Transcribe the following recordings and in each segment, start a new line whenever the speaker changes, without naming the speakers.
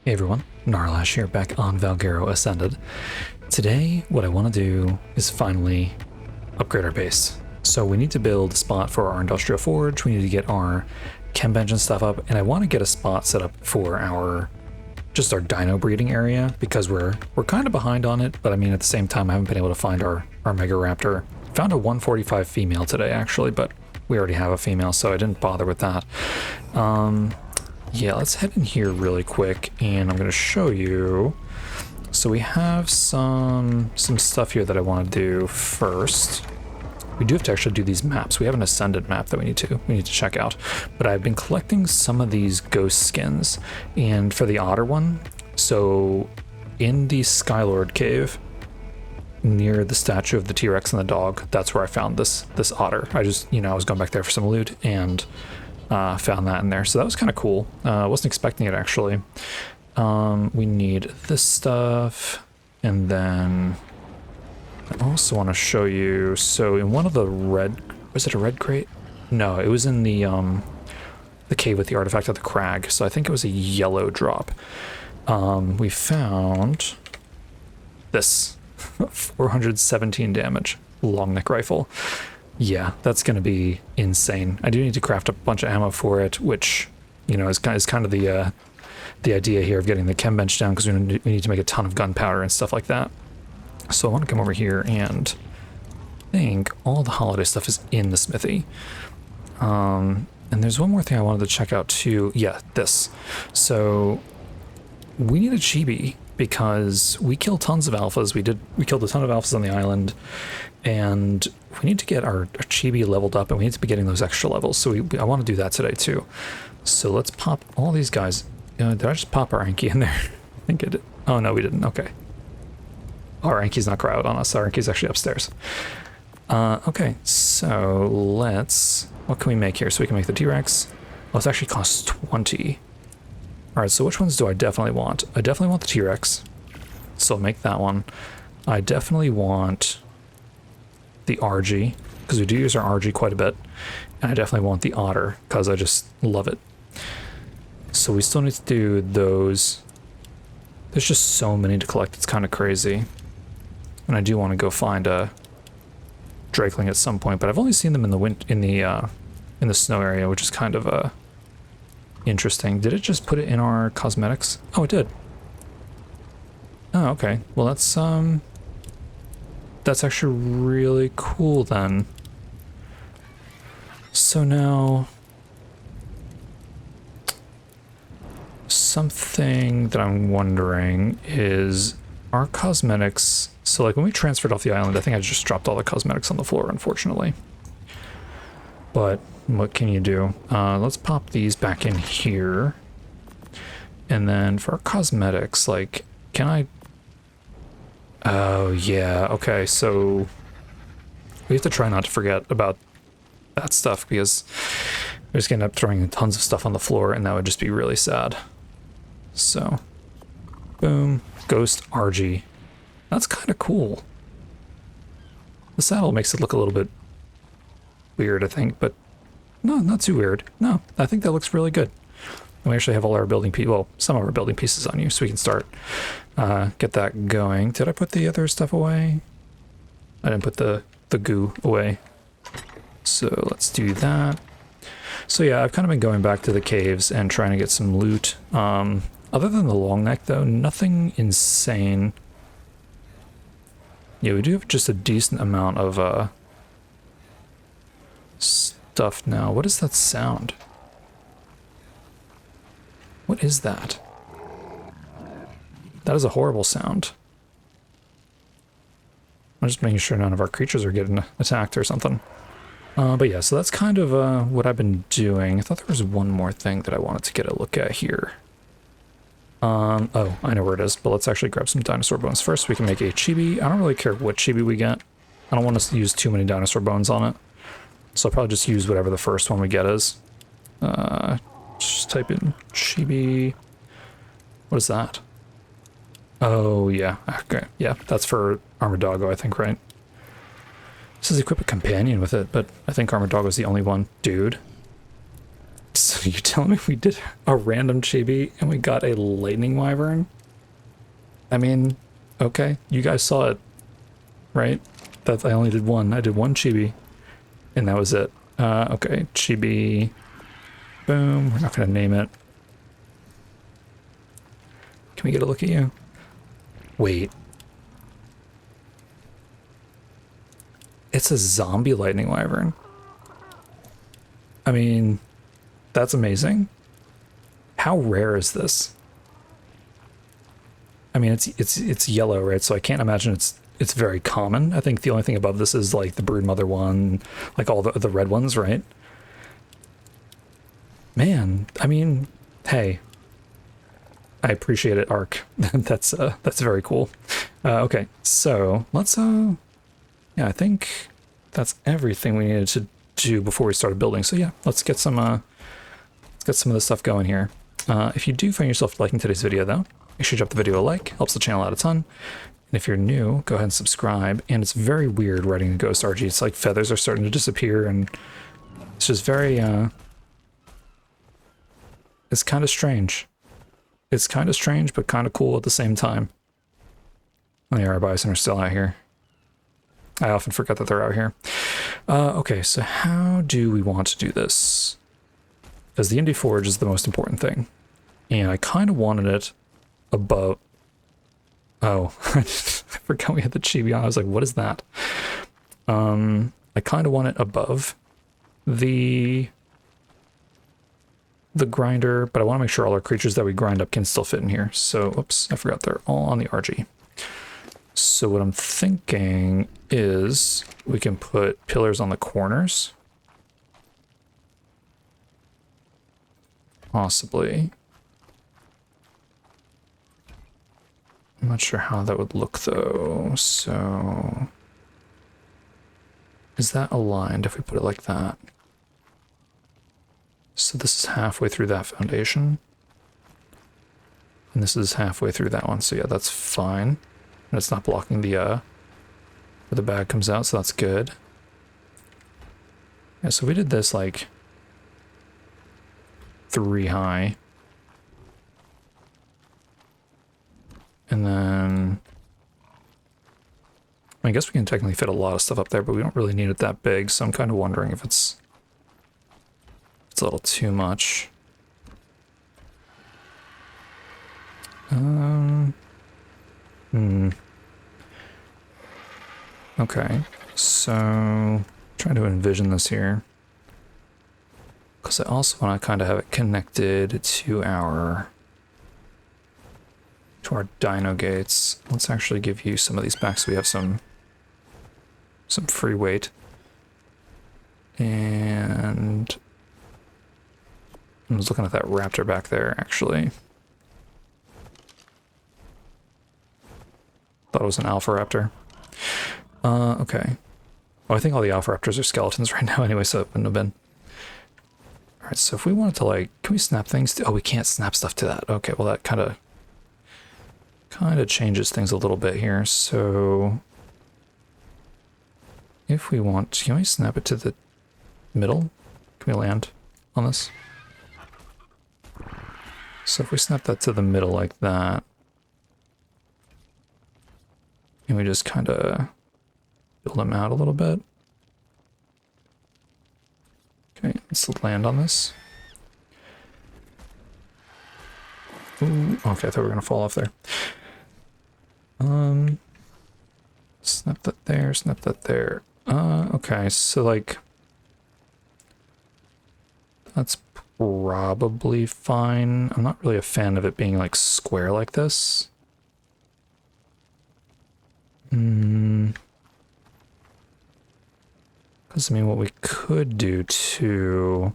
Hey everyone, Gnarlash here back on Valguero Ascended. Today, what I want to do is finally upgrade our base. So we need to build a spot for our industrial forge, we need to get our chem bench and stuff up, and I want to get a spot set up for our dino breeding area, because we're kind of behind on it, but I mean at the same time I haven't been able to find our Mega Raptor. Found a 145 female today actually, but we already have a female, so I didn't bother with that. Yeah, let's head in here really quick, and I'm going to show you. So we have some stuff here that I want to do first. We do have to actually do these maps. We have an Ascended map that we need to check out. But I've been collecting some of these ghost skins, and for the otter one, so in the Skylord cave, near the statue of the T-Rex and the dog, that's where I found this otter. I just, I was going back there for some loot, and found that in there, so that was kind of cool. I wasn't expecting it actually. We need this stuff, and then I also want to show you. So in one of the red, was it a red crate? No, it was in the cave with the artifact of the crag. So I think it was a yellow drop. We found this 417 damage long neck rifle. Yeah, that's going to be insane. I do need to craft a bunch of ammo for it, which, is kind of the idea here of getting the chem bench down, because we need to make a ton of gunpowder and stuff like that. So I want to come over here, and I think all the holiday stuff is in the smithy. And there's one more thing I wanted to check out too. Yeah, this. So we need a chibi, because we kill tons of alphas. We killed a ton of alphas on the island, and we need to get our chibi leveled up, and we need to be getting those extra levels. So I want to do that today too. So let's pop all these guys. Did I just pop our Anki in there? I think I did. Oh no, we didn't. Okay. Our Anki's not crowd on us. Our Anki's actually upstairs. Okay, so what can we make here? So we can make the T-Rex. Oh, it actually costs 20. All right, so which ones do I definitely want? I definitely want the T-Rex, so I'll make that one. I definitely want the RG, because we do use our RG quite a bit. And I definitely want the Otter, because I just love it. So we still need to do those. There's just so many to collect, it's kind of crazy. And I do want to go find a Drakeling at some point, but I've only seen them in the snow area, which is kind of interesting. Did it just put it in our cosmetics? Oh, it did. Oh, okay. Well, that's actually really cool then. So now, something that I'm wondering is our cosmetics. So like when we transferred off the island, I think I just dropped all the cosmetics on the floor, unfortunately. But what can you do? Let's pop these back in here. And then for our cosmetics, like, can I... Oh, yeah. Okay, so we have to try not to forget about that stuff, because we're just going to end up throwing tons of stuff on the floor, and that would just be really sad. So, boom. Ghost RG. That's kind of cool. The saddle makes it look a little bit weird, I think, but no, not too weird. No, I think that looks really good. And we actually have all our building pieces, well, some of our building pieces on you, so we can start, get that going. Did I put the other stuff away? I didn't put the goo away. So let's do that. So yeah, I've kind of been going back to the caves and trying to get some loot. Other than the long neck though, nothing insane. Yeah, we do have just a decent amount of, stuff now. What is that sound? What is that? That is a horrible sound. I'm just making sure none of our creatures are getting attacked or something. But yeah, so that's kind of what I've been doing. I thought there was one more thing that I wanted to get a look at here. Oh, I know where it is, but let's actually grab some dinosaur bones first. We can make a chibi. I don't really care what chibi we get. I don't want to use too many dinosaur bones on it. So I'll probably just use whatever the first one we get is. Just type in chibi. What is that? Oh, yeah. Okay. Yeah, that's for Armored Doggo, I think, right? It says equip a companion with it, but I think Armored Doggo is the only one. Dude. So you telling me we did a random chibi and we got a lightning wyvern? I mean, okay, you guys saw it, right? That I only did one. I did one chibi, and that was it. Okay, chibi. Boom. We're not gonna name it. Can we get a look at you? Wait. It's a zombie lightning wyvern. I mean, that's amazing. How rare is this? I mean, it's yellow, right? So I can't imagine it's very common. I think the only thing above this is like the broodmother one, like all the red ones, right? Man, I mean, hey, I appreciate it, ARK. That's very cool. Okay, so let's yeah, I think that's everything we needed to do before we started building. So yeah, let's get some of this stuff going here. If you do find yourself liking today's video though, make sure you drop the video a like, helps the channel out a ton. And if you're new, go ahead and subscribe. And it's very weird writing a Ghost RG. It's like feathers are starting to disappear, and it's just very it's kind of strange. It's kind of strange, but kind of cool at the same time. Oh yeah, our bison are still out here. I often forget that they're out here. Okay, so how do we want to do this? Because the Indie Forge is the most important thing. And I kind of wanted it above... Oh, I forgot we had the chibi on. I was like, what is that? I kind of want it above the grinder, but I want to make sure all our creatures that we grind up can still fit in here. So, oops, I forgot they're all on the RG. So what I'm thinking is we can put pillars on the corners. Possibly. I'm not sure how that would look though. So is that aligned if we put it like that? So this is halfway through that foundation. And this is halfway through that one. So yeah, that's fine. And it's not blocking the where the bag comes out, so that's good. Yeah, so we did this like 3 high. And then I guess we can technically fit a lot of stuff up there, but we don't really need it that big, so I'm kind of wondering if it's a little too much. Okay, so trying to envision this here. Because I also want to kind of have it connected to our dino gates. Let's actually give you some of these back so we have some free weight. And I was looking at that raptor back there, actually. Thought it was an alpha raptor. Okay. Well, I think all the alpha raptors are skeletons right now anyway, so it wouldn't have been. Alright, so if we wanted to, like, can we snap things? Oh, we can't snap stuff to that. Okay, well, that kind of changes things a little bit here. So if we want, can we snap it to the middle? Can we land on this? So if we snap that to the middle like that, and we just kind of build them out a little bit. Okay, let's land on this. Ooh, okay, I thought we were gonna fall off there. Snap that there, snap that there. Okay, so like that's probably fine. I'm not really a fan of it being like square like this. Because I mean, what we could do too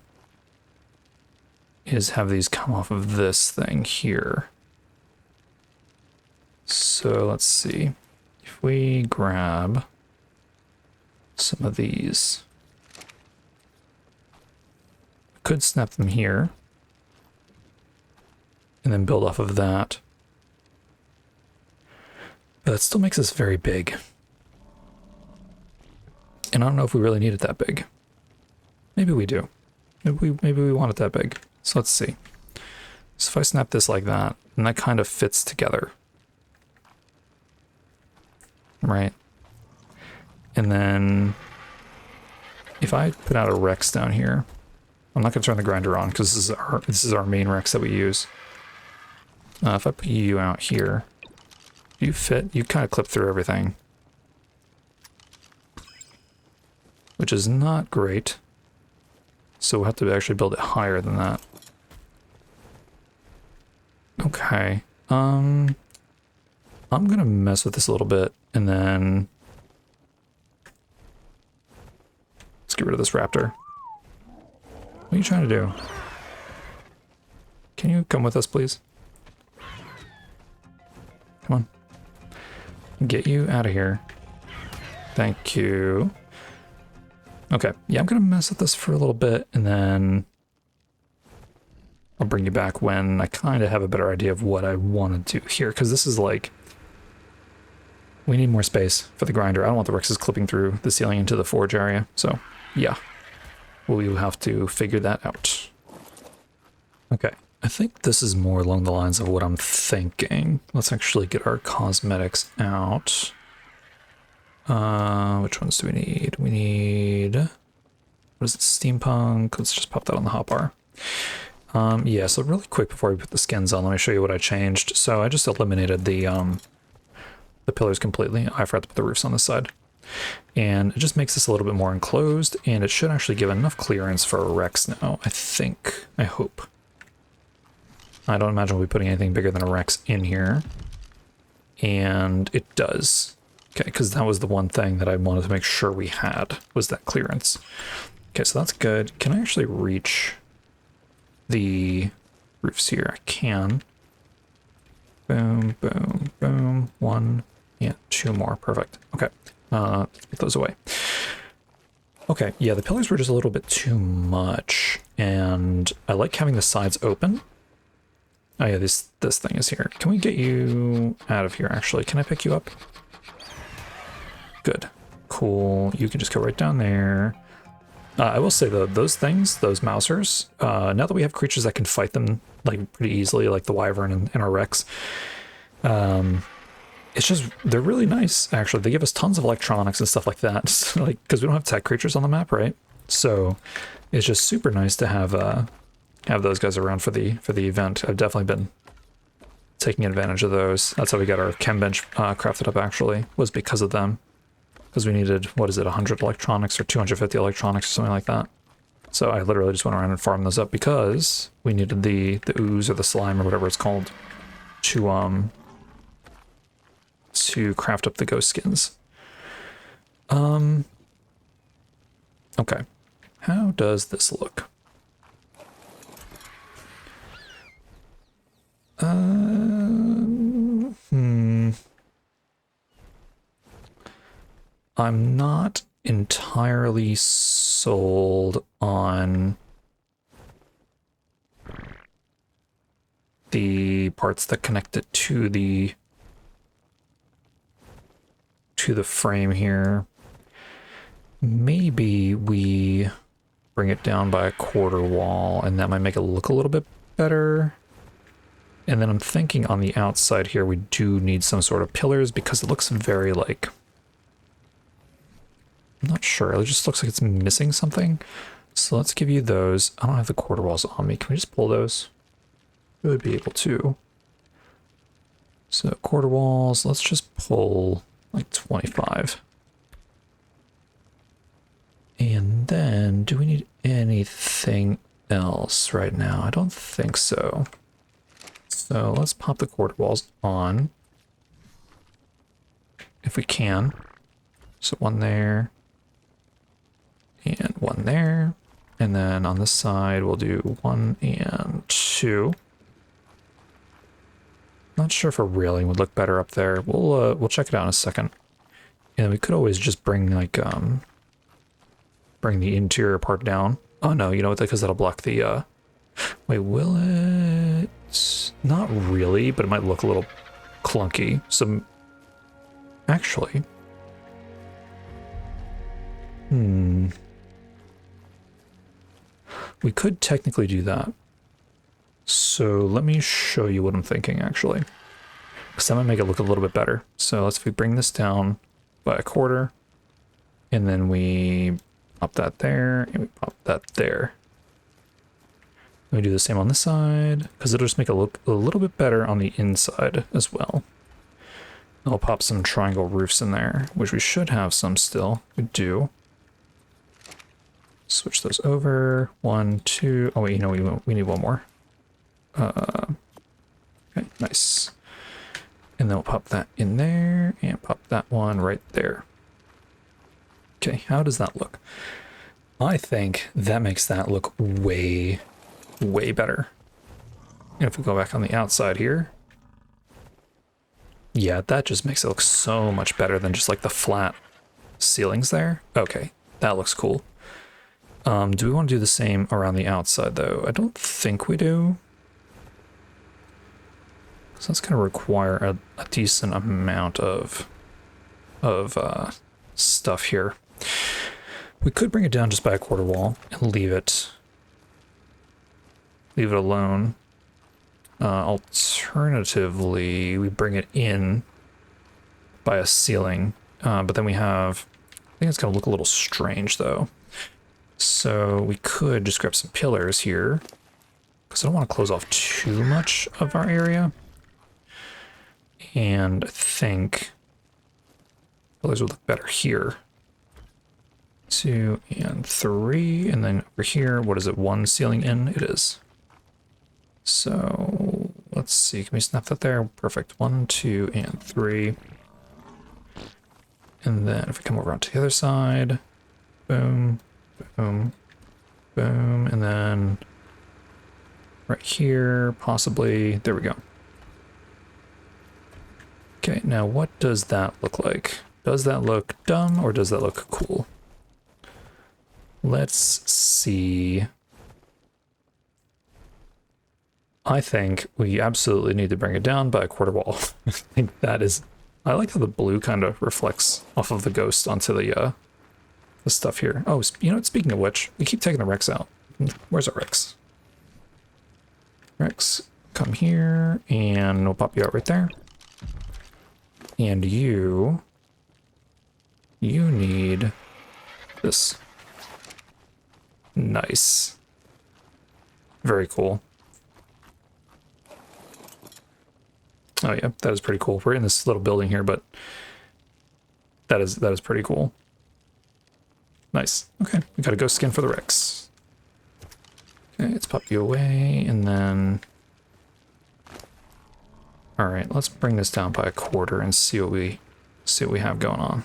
is have these come off of this thing here. So let's see. If we grab some of these, could snap them here and then build off of that. But that still makes us very big. And I don't know if we really need it that big. Maybe we do. Maybe we want it that big. So let's see. So if I snap this like that, and that kind of fits together. Right? And then if I put out a Rex down here, I'm not going to turn the grinder on because this is our main Rex that we use. If I put you out here, you fit, you kind of clip through everything. Which is not great. So we'll have to actually build it higher than that. Okay. I'm gonna mess with this a little bit and then let's get rid of this raptor. What are you trying to do? Can you come with us, please? Come on. Get you out of here. Thank you. Okay, yeah, I'm gonna mess with this for a little bit and then I'll bring you back when I kind of have a better idea of what I want to do here, because this is like, we need more space for the grinder. I don't want the Rexes clipping through the ceiling into the forge area, so yeah, we will have to figure that out. Okay, I think this is more along the lines of what I'm thinking. Let's actually get our cosmetics out. Which ones do we need? We need, what is it, steampunk? Let's just pop that on the hotbar. Yeah, so really quick before we put the skins on, let me show you what I changed. So I just eliminated the pillars completely. I forgot to put the roofs on this side. And it just makes this a little bit more enclosed, and it should actually give enough clearance for a Rex now, I think. I hope. I don't imagine we'll be putting anything bigger than a Rex in here. And it does. Okay, because that was the one thing that I wanted to make sure we had, was that clearance. Okay, so that's good. Can I actually reach the roofs here? I can. Boom, boom, boom. One, yeah, two more. Perfect. Okay, get those away. Okay, yeah, the pillars were just a little bit too much, and I like having the sides open. Oh yeah, this thing is here. Can we get you out of here, actually? Can I pick you up? Good. Cool. You can just go right down there. I will say though, those things, those mousers, now that we have creatures that can fight them like pretty easily, like the Wyvern and our Rex, it's just, they're really nice, actually. They give us tons of electronics and stuff like that, like, because we don't have tech creatures on the map, right? So it's just super nice to have those guys around for the event. I've definitely been taking advantage of those. That's how we got our chem bench crafted up, actually, was because of them. Because we needed, what is it, 100 electronics or 250 electronics or something like that. So I literally just went around and farmed those up because we needed the ooze or the slime or whatever it's called to craft up the ghost skins. Okay. How does this look? I'm not entirely sold on the parts that connect it to the frame here. Maybe we bring it down by a quarter wall, and that might make it look a little bit better. And then I'm thinking on the outside here, we do need some sort of pillars because it looks very like, I'm not sure, it just looks like it's missing something. So let's give you those. I don't have the quarter walls on me. Can we just pull those? We would be able to. So quarter walls, let's just pull like 25. And then, do we need anything else right now? I don't think so. So let's pop the quarter walls on. If we can. So one there. And one there. And then on this side, we'll do 1 and 2. Not sure if a railing would look better up there. We'll check it out in a second. And we could always just bring like bring the interior part down. Oh no, you know what? Because that'll block the. Wait, will it? Not really, but it might look a little clunky. So actually, We could technically do that. So let me show you what I'm thinking, actually. Because I'm going to make it look a little bit better. So let's bring this down by a quarter. And then we pop that there, and we pop that there. Let me do the same on this side, because it'll just make it look a little bit better on the inside as well. I'll pop some triangle roofs in there, which we should have some still. We do. Switch those over. 1, 2. Oh wait, you know, we need one more. Okay, nice. And then we'll pop that in there, and pop that one right there. Okay, how does that look? I think that makes that look way better. And if we go back on the outside here, yeah, that just makes it look so much better than just like the flat ceilings there. Okay, that looks cool. Do we want to do the same around the outside though? I don't think we do. So that's going to require a decent amount of stuff here. We could bring it down just by a quarter wall and leave it alone. Alternatively, we bring it in by a ceiling, but then we have, I think it's going to look a little strange though. So we could just grab some pillars here, because I don't want to close off too much of our area. And I think pillars would look better here. 2 and 3, and then over here, what is it, 1 ceiling in? It is. So let's see, can we snap that there? Perfect. 1, 2, and 3. And then if we come over onto the other side, boom, boom, boom, and then right here, possibly, there we go. Okay, now what does that look like? Does that look dumb or does that look cool? Let's see. I think we absolutely need to bring it down by a quarter wall. I think that is... I like how the blue kind of reflects off of the ghost onto the stuff here. Oh, you know, speaking of which, we keep taking the Rex out. Where's our Rex? Rex, come here, and we'll pop you out right there. And you need this. Nice. Very cool. Oh yeah, that is pretty cool. We're in this little building here, but that is pretty cool. Nice. Okay, we got a ghost skin for the Rex. Okay, let's pop you away, and then... Alright, let's bring this down by a quarter and see what we have going on.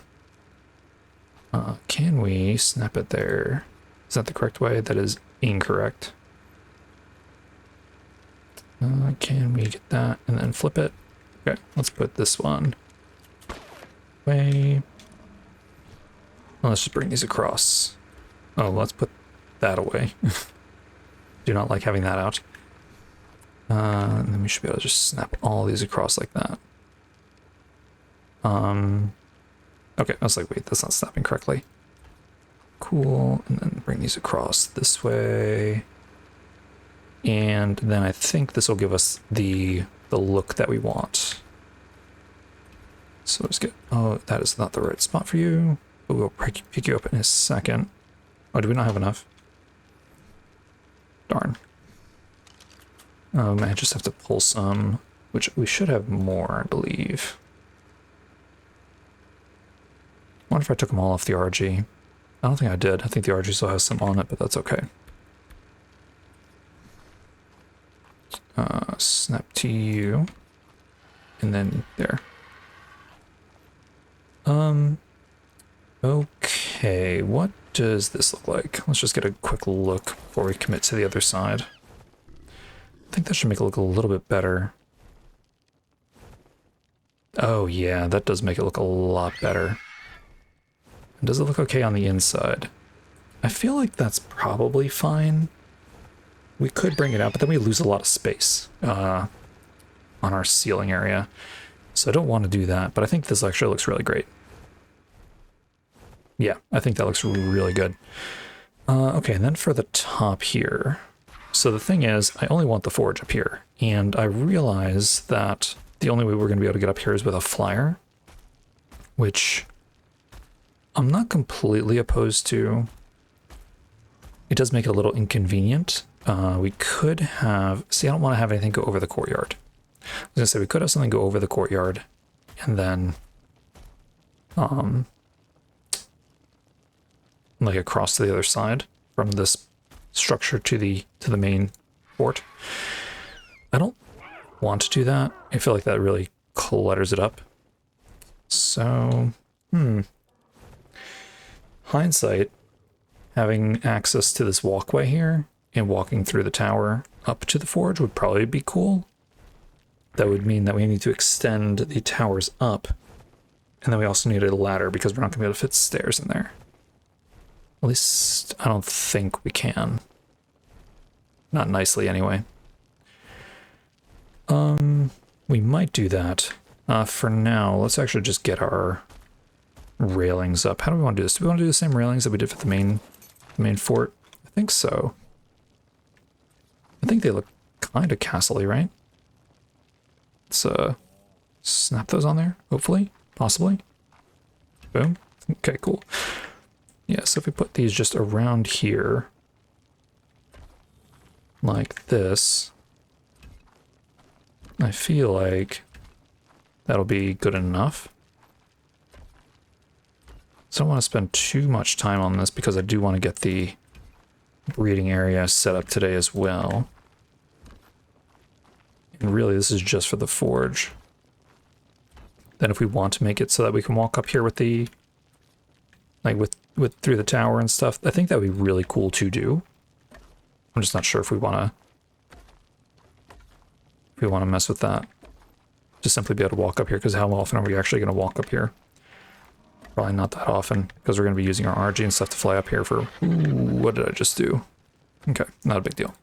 Can we snap it there? Is that the correct way? That is incorrect. Can we get that and then flip it? Okay, let's put this one away. Well, let's just bring these across. Oh, let's put that away. Do not like having that out. And then we should be able to just snap all these across like that. Okay, I was like, wait, that's not snapping correctly. Cool, and then bring these across this way. And then I think this will give us the look that we want. So let's get, oh, that is not the right spot for you, but we'll pick you up in a second. Oh, do we not have enough? Darn. I just have to pull some, which we should have more, I believe. I wonder if I took them all off the RG. I don't think I did. I think the RG still has some on it, but that's okay. Snap to you. And then there. Okay, what does this look like? Let's just get a quick look before we commit to the other side. I think that should make it look a little bit better. Oh yeah, that does make it look a lot better. Does it look okay on the inside? I feel like that's probably fine. We could bring it out, but then we lose a lot of space on our ceiling area. So I don't want to do that, but I think this actually looks really great. Yeah, I think that looks really good. Okay, and then for the top here. So the thing is, I only want the forge up here, and I realize that the only way we're going to be able to get up here is with a flyer, which I'm not completely opposed to. It does make it a little inconvenient. We could have... See, I don't want to have anything go over the courtyard. I was going to say, we could have something go over the courtyard, and then... like across to the other side from this structure to the main fort. I don't want to do that. I feel like that really clutters it up. So, hindsight, having access to this walkway here and walking through the tower up to the forge would probably be cool. That would mean that we need to extend the towers up, and then we also need a ladder because we're not going to be able to fit stairs in there. At least, I don't think we can. Not nicely, anyway. We might do that. For now, let's actually just get our railings up. How do we want to do this? Do we want to do the same railings that we did for the main fort? I think so. I think they look kind of castle-y, right? Let's snap those on there, hopefully, possibly. Boom. Okay, cool. Yeah, so if we put these just around here, like this, I feel like that'll be good enough. So I don't want to spend too much time on this because I do want to get the breeding area set up today as well. And really, this is just for the forge. Then if we want to make it so that we can walk up here with the, like with through the tower and stuff, I think that would be really cool to do. I'm just not sure if we want to mess with that. Just simply be able to walk up here, because how often are we actually going to walk up here? Probably not that often, because we're going to be using our RG and stuff to fly up here for... Ooh, what did I just do? Okay, not a big deal.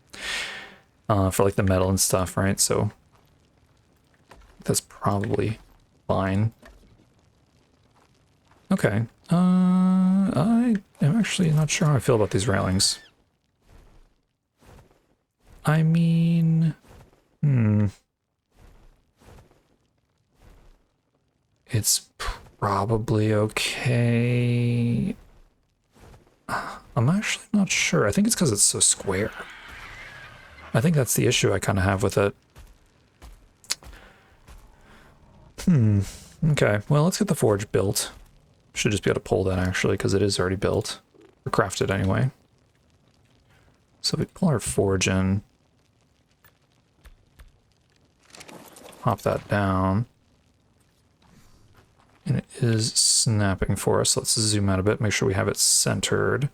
For like the metal and stuff, right? So that's probably fine. Okay. I am actually not sure how I feel about these railings. I mean... It's probably okay. I'm actually not sure. I think it's because it's so square. I think that's the issue I kind of have with it. Okay, well, let's get the forge built. Should just be able to pull that, actually, because it is already built. Or crafted, anyway. So we pull our forge in. Pop that down. And it is snapping for us. Let's zoom out a bit, make sure we have it centered. And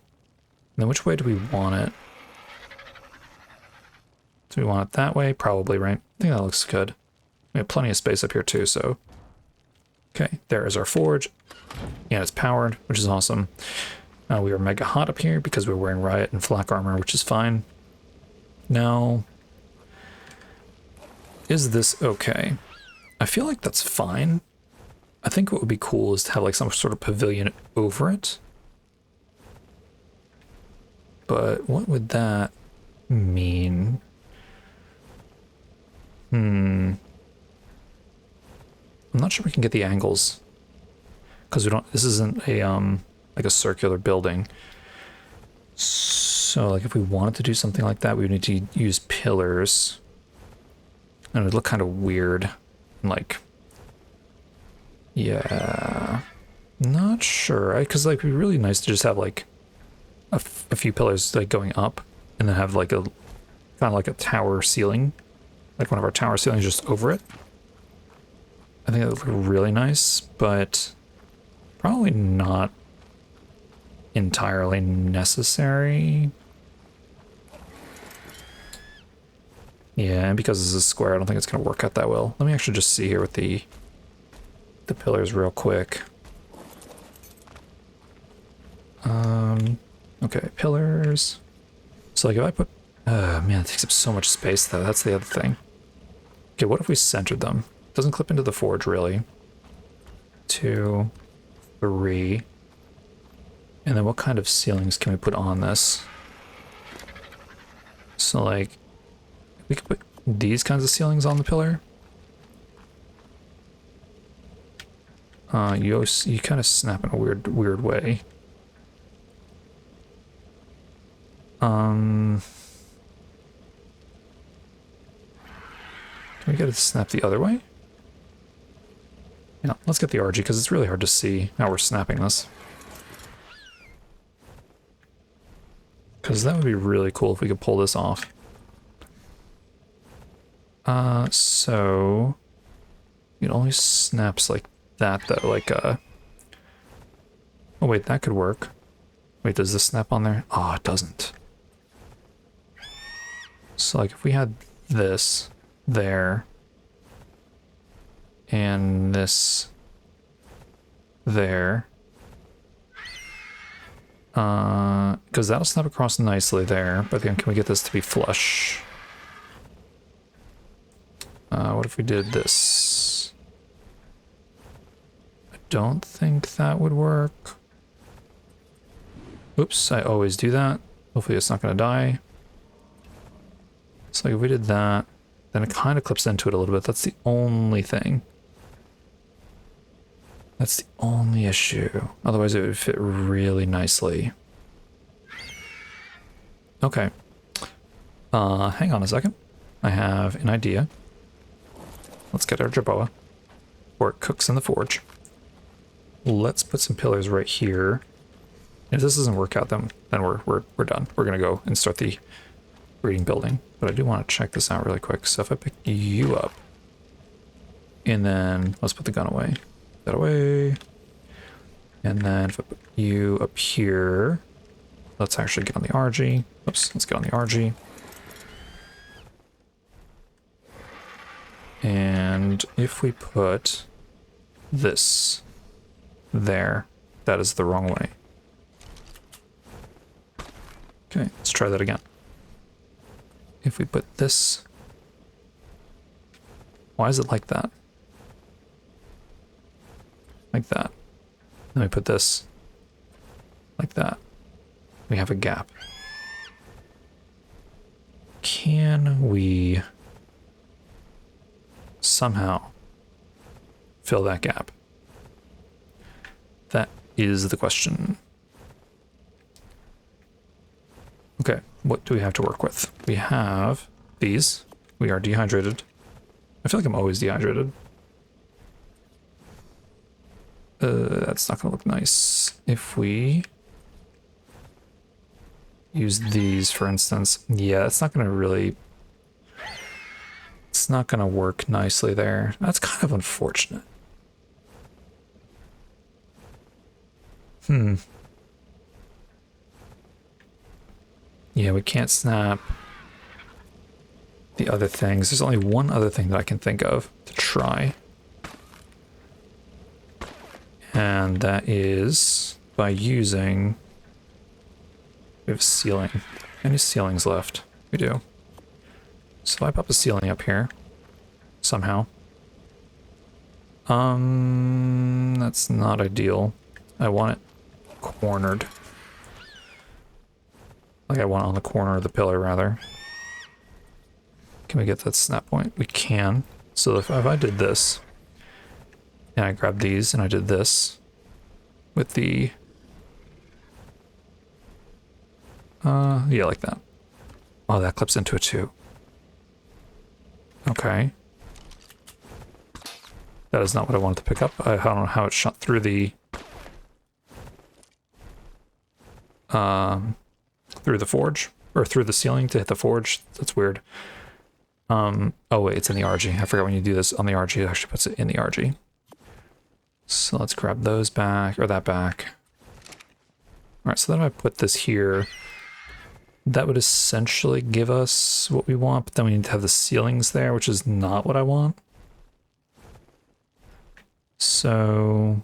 then which way do we want it? Do we want it that way? Probably, right? I think that looks good. We have plenty of space up here too, so... Okay, there is our forge. Yeah, it's powered, which is awesome. We are mega hot up here because we're wearing riot and flak armor, which is fine. Now... Is this okay? I feel like that's fine. I think what would be cool is to have like some sort of pavilion over it. But what would that mean? I'm not sure we can get the angles. Because we don't, this isn't a, like a circular building. So like if we wanted to do something like that, we would need to use pillars. And it would look kind of weird. Like, yeah, not sure. Because like it'd be really nice to just have like a few pillars like going up, and then have like a kind of like a tower ceiling, like one of our tower ceilings just over it. I think that would look really nice, but probably not entirely necessary. Yeah, and because this is square, I don't think it's going to work out that well. Let me actually just see here with the pillars real quick. Okay, pillars. So like if I put... man, it takes up so much space though. That's the other thing. Okay, what if we centered them? It doesn't clip into the forge really. 2, 3. And then what kind of ceilings can we put on this? So like, we could put these kinds of ceilings on the pillar. You kind of snap in a weird way. Can we get it to snap the other way? Yeah, let's get the RG because it's really hard to see how we're snapping this. Because that would be really cool if we could pull this off. So it only snaps like that though, like oh wait, that could work. Wait, does this snap on there? Oh, it doesn't. So like if we had this there and this there, because that'll snap across nicely there, but then can we get this to be flush? What if we did this? I don't think that would work. Oops, I always do that. Hopefully it's not going to die. So like if we did that, then it kind of clips into it a little bit. That's the only thing. That's the only issue. Otherwise it would fit really nicely. Okay. Hang on a second. I have an idea. Let's get our jerboa, or it cooks in the forge. Let's put some pillars right here. If this doesn't work out, then we're done. We're gonna go and start the breeding building. But I do want to check this out really quick. So if I pick you up, and then let's put the gun away. That away. And then if I put you up here, let's actually get on the RG. Oops, let's get on the RG. And if we put this there, that is the wrong way. Okay, let's try that again. If we put this, why is it like that? Like that. Then we put this like that. We have a gap. Can we somehow fill that gap? That is the question. Okay, what do we have to work with? We have these. We are dehydrated. I feel like I'm always dehydrated. That's not gonna look nice. If we use these, for instance, yeah, it's not gonna really... It's not gonna work nicely there. That's kind of unfortunate. Yeah, we can't snap the other things. There's only one other thing that I can think of to try. And that is by using... We have a ceiling. Any ceilings left? We do. So if I pop a ceiling up here, somehow. That's not ideal. I want it cornered. Like I want it on the corner of the pillar, rather. Can we get that snap point? We can. So if I did this, and I grabbed these, and I did this with the... yeah, like that. Oh, that clips into it too. Okay. That is not what I wanted to pick up. I don't know how it shot through the... through the forge, or through the ceiling to hit the forge. That's weird. Oh wait, it's in the RG. I forgot when you do this on the RG, it actually puts it in the RG. So let's grab those back, or that back. All right, so then if I put this here, that would essentially give us what we want, but then we need to have the ceilings there, which is not what I want. So,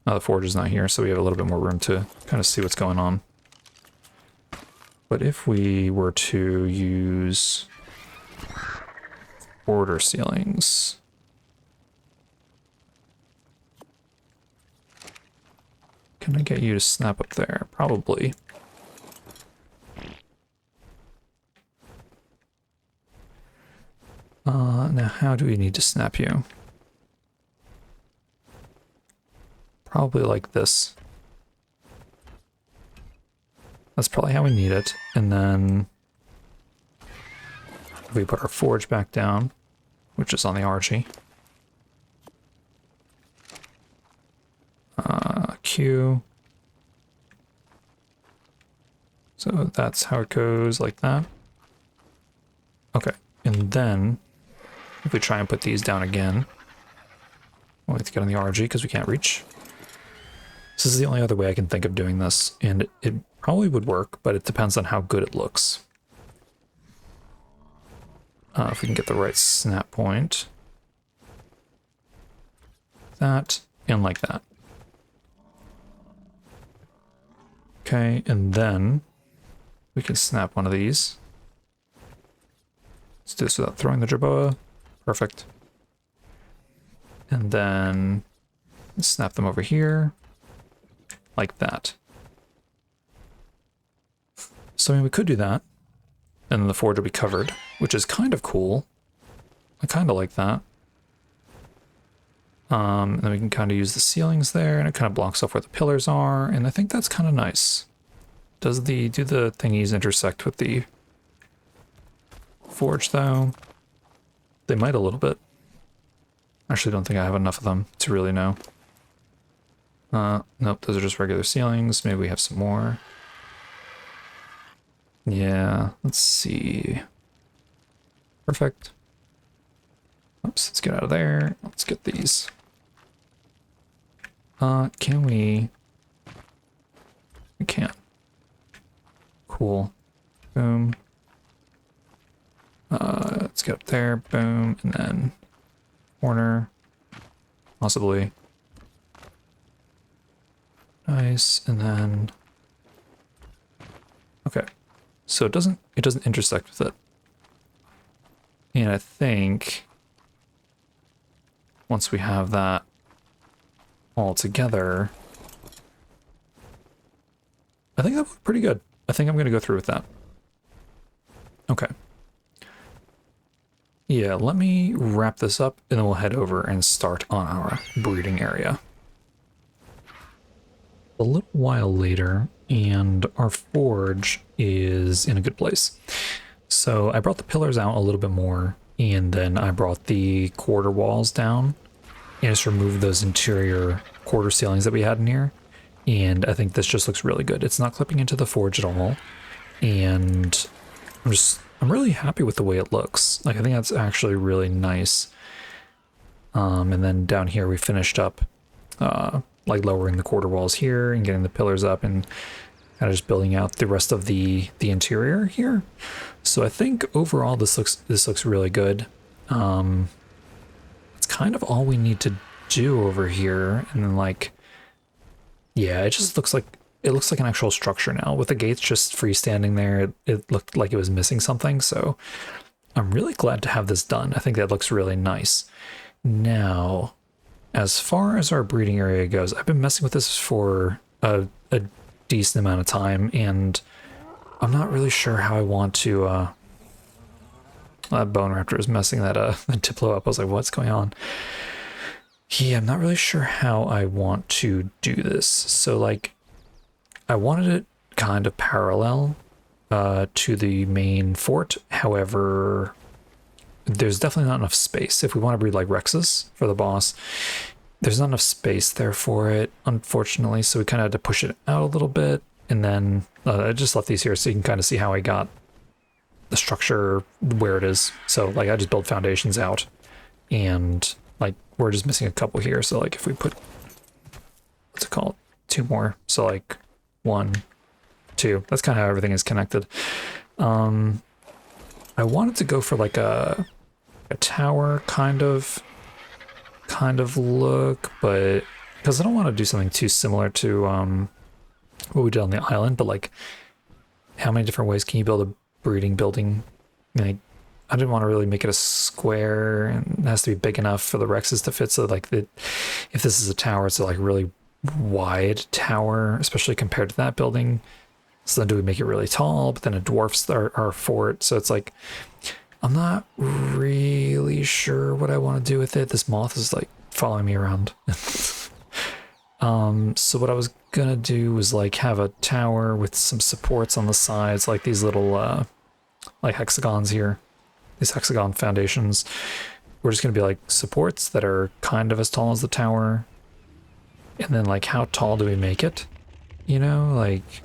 oh, the forge is not here, so we have a little bit more room to kind of see what's going on. But if we were to use border ceilings, can Can I get you to snap up there? Probably. Now how do we need to snap you? Probably like this. That's probably how we need it. And then if we put our forge back down, which is on the Archie. Q. So that's how it goes, like that. Okay, and then if we try and put these down again, we'll have to get on the RG because we can't reach. This is the only other way I can think of doing this, and it probably would work, but it depends on how good it looks. If we can get the right snap point. That, and like that. Okay, and then we can snap one of these. Let's do this without throwing the jerboa. Perfect. And then snap them over here. Like that. So I mean, we could do that. And then the forge will be covered, which is kind of cool. I kind of like that. And then we can kind of use the ceilings there, and it kind of blocks off where the pillars are, and I think that's kind of nice. Do the thingies intersect with the forge, though? They might a little bit. I actually don't think I have enough of them to really know. Nope, those are just regular ceilings. Maybe we have some more. Yeah, let's see. Perfect. Oops, let's get out of there. Let's get these. Can we? We can. Cool. Boom. Let's get up there. Boom. And then corner. Possibly. Nice. And then. Okay. So it doesn't intersect with it. And I think once we have that all together, I think that would be pretty good. I think I'm going to go through with that. Okay. Yeah, let me wrap this up and then we'll head over and start on our breeding area. A little while later, and our forge is in a good place. So I brought the pillars out a little bit more, and then I brought the quarter walls down and just removed those interior quarter ceilings that we had in here. And I think this just looks really good. It's not clipping into the forge at all. And I'm really happy with the way it looks. Like, I think that's actually really nice. And then down here we finished up like lowering the quarter walls here and getting the pillars up and kind of just building out the rest of the interior here. So I think overall this looks really good. It's kind of all we need to do over here, and then like, yeah, it just looks like an actual structure now with the gates just freestanding there. It looked like it was missing something, so I'm really glad to have this done. I think that looks really nice. Now, as far as our breeding area goes, I've been messing with this for a decent amount of time, and I'm not really sure how I want to. That bone raptor is messing that Diplo up. I was like, what's going on? Yeah, I'm not really sure how I want to do this. So like, I wanted it kind of parallel to the main fort. However, there's definitely not enough space. If we want to breed like Rexes for the boss, there's not enough space there for it, unfortunately. So we kind of had to push it out a little bit. And then I just left these here so you can kind of see how I got the structure where it is. So like, I just built foundations out, and like, we're just missing a couple here. So like, if we put, what's it called? 2 more. So like 1, 2, that's kind of how everything is connected. I wanted to go for like a tower kind of look, but because I don't want to do something too similar to what we did on the island, but like, how many different ways can you build a breeding building? Like, I didn't want to really make it a square, and it has to be big enough for the Rexes to fit. So like, if this is a tower, it's like really wide tower, especially compared to that building. So then do we make it really tall, but then it dwarfs our fort? So it's like, I'm not really sure what I want to do with it. This moth is like following me around. So what I was gonna do was like have a tower with some supports on the sides, like these little like hexagons here, these hexagon foundations. We're just gonna be like supports that are kind of as tall as the tower. And then like how tall do we make it? You know, like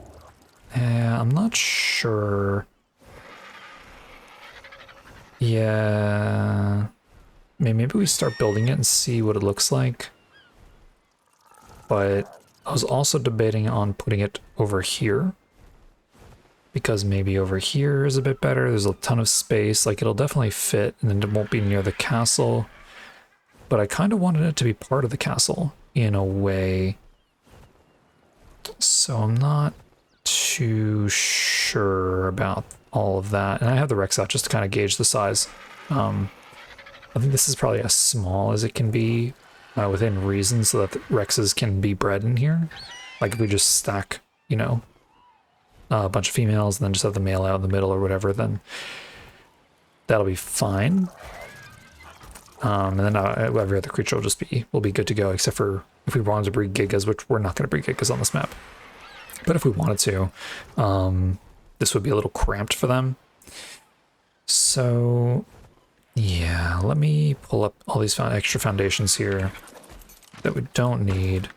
I'm not sure. Yeah, maybe we start building it and see what it looks like. But I was also debating on putting it over here, because maybe over here is a bit better. There's a ton of space, like it'll definitely fit, and then it won't be near the castle. But I kind of wanted it to be part of the castle in a way. So I'm not too sure about all of that. And I have the Rex out just to kind of gauge the size. I think this is probably as small as it can be within reason, so that the Rexes can be bred in here. Like if we just stack, you know, a bunch of females and then just have the male out in the middle or whatever, then that'll be fine. And then every other creature will be good to go, except for if we wanted to breed Gigas, which we're not going to breed Gigas on this map. But if we wanted to, this would be a little cramped for them. So yeah, let me pull up all these extra foundations here that we don't need.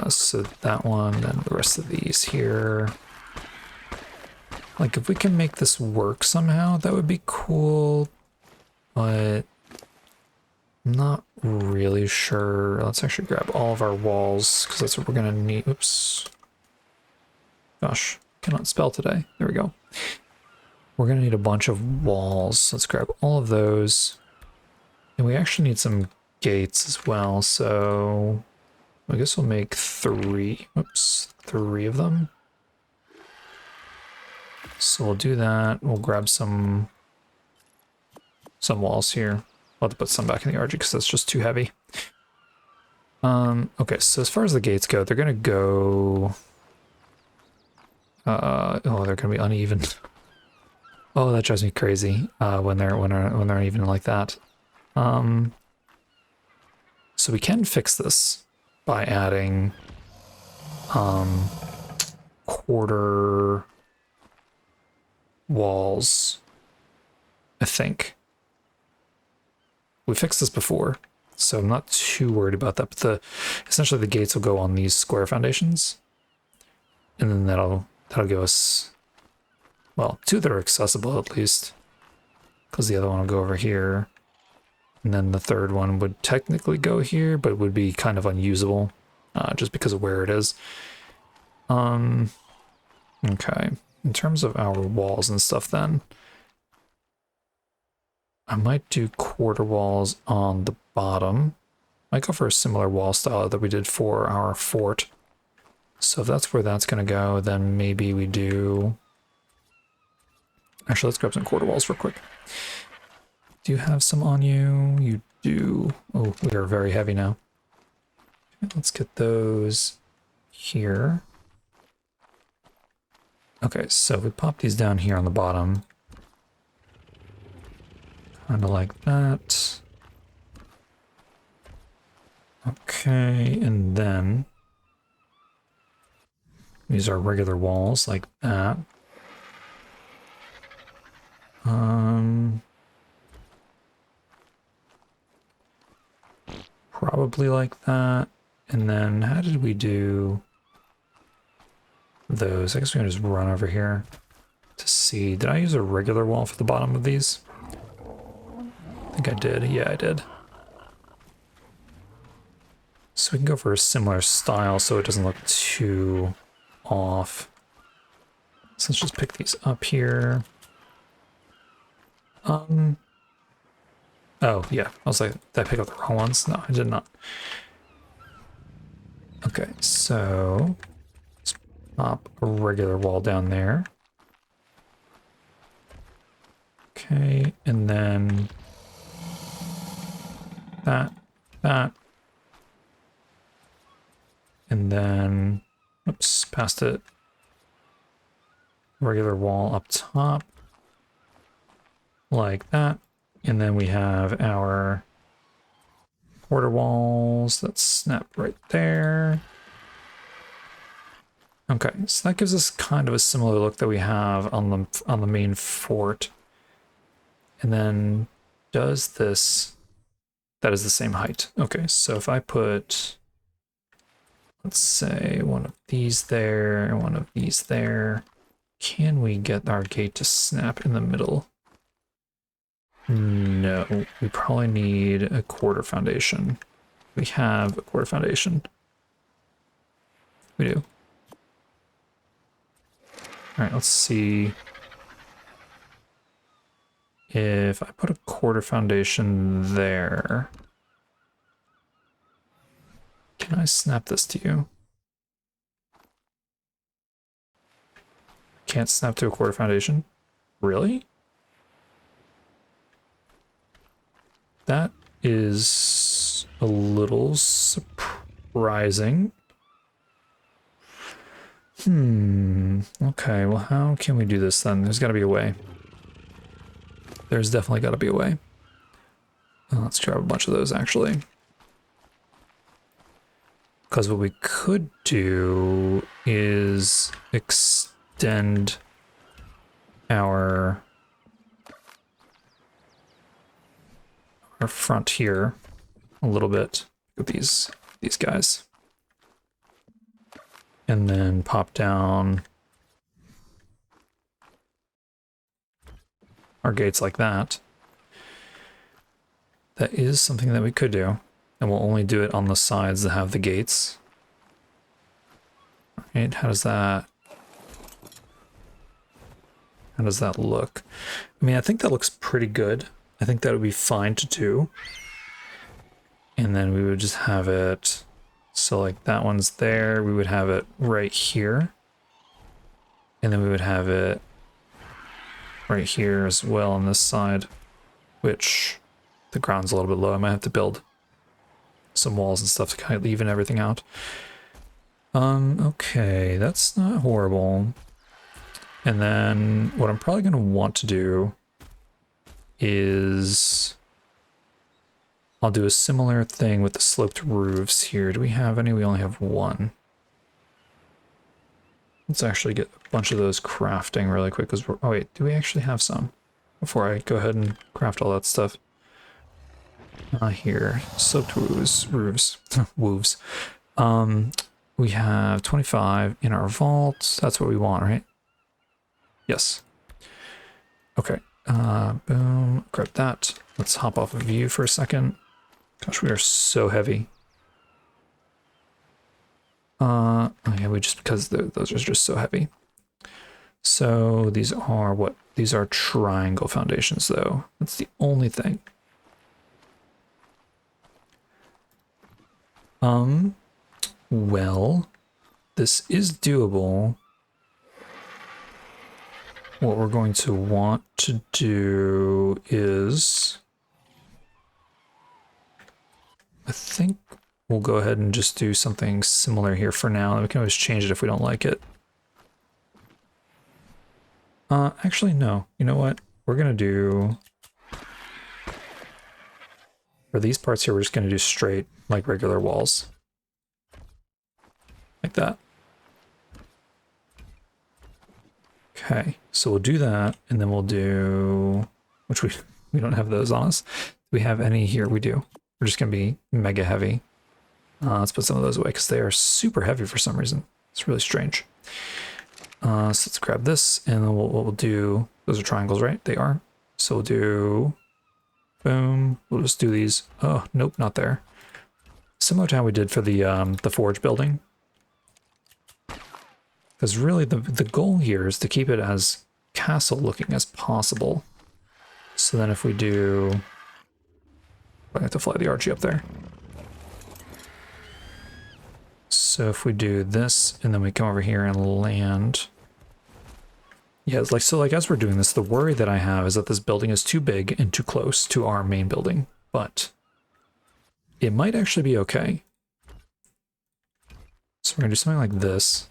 So that one, and the rest of these here. Like if we can make this work somehow, that would be cool. But I'm not really sure. Let's actually grab all of our walls, because that's what we're gonna need. Oops. Gosh, cannot spell today. There we go. We're gonna need a bunch of walls. Let's grab all of those. And we actually need some gates as well, so I guess we'll make three of them. So we'll do that. We'll grab some walls here. I'll have to put some back in the RG because that's just too heavy. Okay, so as far as the gates go, they're gonna go oh, they're gonna be uneven. Oh, that drives me crazy when they're uneven like that. So we can fix this by adding quarter walls, I think. We fixed this before, so I'm not too worried about that. But essentially the gates will go on these square foundations, and then that'll give us, well, two that are accessible at least, because the other one will go over here, and then the third one would technically go here, but would be kind of unusable just because of where it is. Okay, in terms of our walls and stuff, then I might do quarter walls on the bottom. Might go for a similar wall style that we did for our fort. So if that's where that's going to go, then maybe we do... Actually, let's grab some quarter walls real quick. Do you have some on you? You do. Oh, we are very heavy now. Okay, let's get those here. Okay, so we pop these down here on the bottom. Kind of like that. Okay, and then these are regular walls like that. Probably like that. And then how did we do those? I guess we're gonna just run over here to see. Did I use a regular wall for the bottom of these? I think I did. Yeah, I did. So we can go for a similar style so it doesn't look too off. So let's just pick these up here. Oh, yeah. I was like, did I pick up the wrong ones? No, I did not. Okay, so let's pop a regular wall down there. Okay, and then that. And then, oops, past it. Regular wall up top. Like that. And then we have our quarter walls that snap right there. Okay, so that gives us kind of a similar look that we have on the main fort. And then does this, that is the same height. Okay, so if I put, let's say one of these there and one of these there, can we get our gate to snap in the middle? No, we probably need a quarter foundation. We have a quarter foundation. We do. All right, let's see if I put a quarter foundation there. Can I snap this to you? Can't snap to a quarter foundation? Really? That is a little surprising. Okay, well, how can we do this then? There's got to be a way. There's definitely got to be a way. Let's grab a bunch of those, actually. Because what we could do is extend our front here a little bit with these guys. And then pop down our gates like that. That is something that we could do. And we'll only do it on the sides that have the gates. Right, how does that look? I mean, I think that looks pretty good. I think that would be fine to do. And then we would just have it, so like that one's there, we would have it right here. And then we would have it right here as well on this side, which the ground's a little bit low. I might have to build some walls and stuff to kind of even everything out. Okay, that's not horrible. And then what I'm probably going to want to do is I'll do a similar thing with the sloped roofs here. Do we have any? We only have one. Let's actually get a bunch of those crafting really quick because we're, oh wait, do we actually have some? Before I go ahead and craft all that stuff. Here, sloped roofs, wolves. We have 25 in our vault. That's what we want, right? Yes. Okay. Boom. Grab that. Let's hop off of view for a second. Gosh, we are so heavy. Yeah, we just, because those are just so heavy. So these are what? These are triangle foundations, though. That's the only thing. Well, this is doable. What we're going to want to do is, I think we'll go ahead and just do something similar here for now, and we can always change it if we don't like it. Actually, no. You know what? We're gonna do, for these parts here, we're just gonna do straight, like regular walls. Like that. Okay, so we'll do that, and then we'll do, which we don't have those on us. Do we have any here? We do. We're just gonna be mega heavy. Let's put some of those away because they are super heavy for some reason. It's really strange. So let's grab this, and then what we'll do, those are triangles, right? They are. So we'll do, boom. We'll just do these. Oh, nope, not there. Similar to how we did for the forge building. Because really the goal here is to keep it as castle looking as possible. So then if we do, I have to fly the Archie up there. So if we do this, and then we come over here and land. Yeah, it's like, so like as we're doing this, the worry that I have is that this building is too big and too close to our main building, but it might actually be okay. we're gonna do something like this.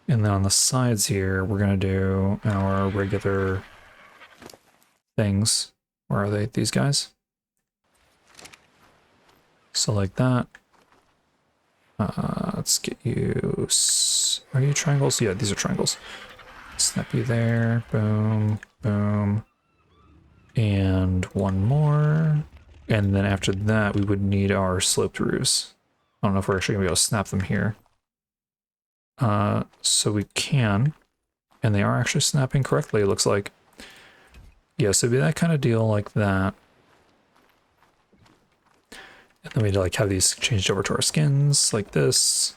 And then on the sides here, we're gonna do our regular things. Where are they? These guys? So like that. Let's get you... Are you triangles? Yeah, these are triangles. Snap you there. Boom. Boom. And one more. And then after that, we would need our sloped roofs. I don't know if we're actually going to be able to snap them here. So we can. And they are actually snapping correctly, it looks like. Yeah, so it'd be that kind of deal like that. And then we'd like have these changed over to our skins, like this.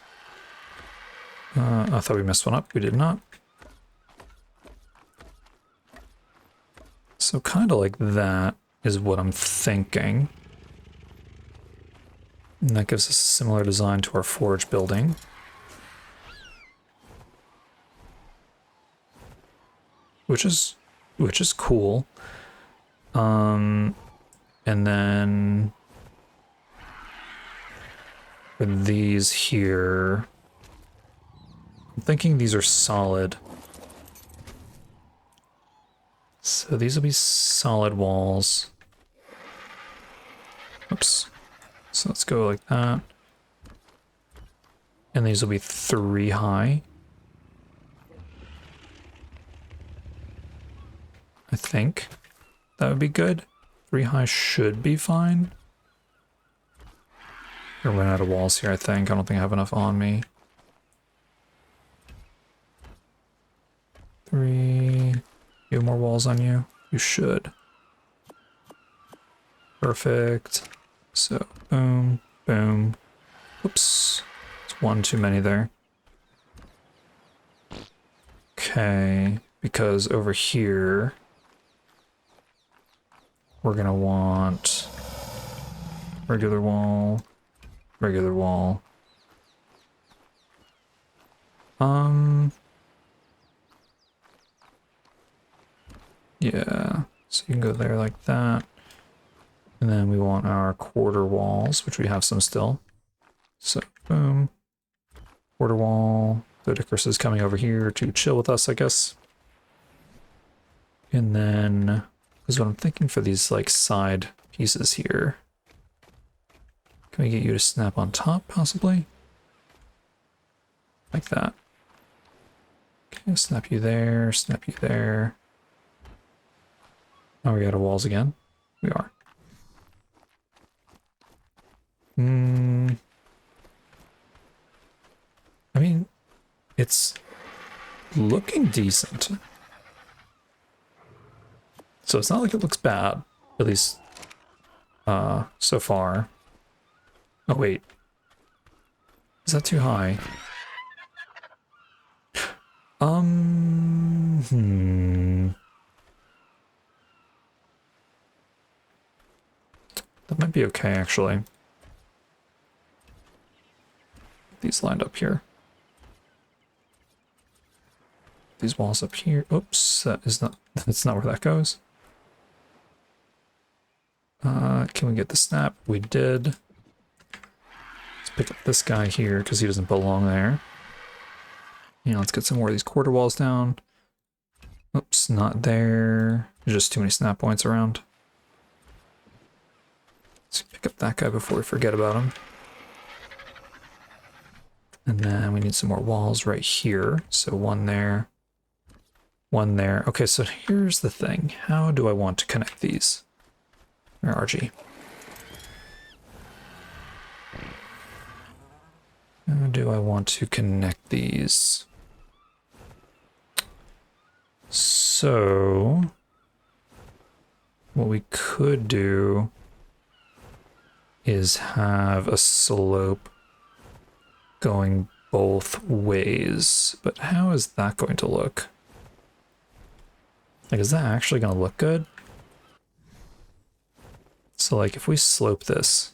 I thought we messed one up. We did not. So kind of like that is what I'm thinking. And that gives us a similar design to our forge building. Which is cool. And then for these here, I'm thinking these are solid. So these will be solid walls. Oops. So let's go like that. And these will be 3 high. I think that would be good. 3 high should be fine. We're running out of walls here, I think. I don't think I have enough on me. 3. You have more walls on you? You should. Perfect. So, boom, boom. Oops. It's 1 too many there. Okay, because over here, we're gonna want regular wall, regular wall. Yeah, so you can go there like that. And then we want our quarter walls, which we have some still. So, boom. Quarter wall. Ludicrous is coming over here to chill with us, I guess. And then, is what I'm thinking for these, like, side pieces here. Can we get you to snap on top, possibly? Like that. Okay, snap you there, snap you there. Oh, we out of walls again? We are. I mean, it's looking decent. So it's not like it looks bad, at least so far. Oh wait, is that too high? That might be okay actually. These lined up here. These walls up here. Oops, that's not where that goes. Can we get the snap? We did. Let's pick up this guy here because he doesn't belong there. Yeah, let's get some more of these quarter walls down. Oops, not there. There's just too many snap points around. Let's pick up that guy before we forget about him. And then we need some more walls right here. So 1 there. 1 there. Okay, so here's the thing. How do I want to connect these? Or RG. How do I want to connect these? So, what we could do is have a slope going both ways. But how is that going to look? Like, is that actually going to look good? So, like, if we slope this,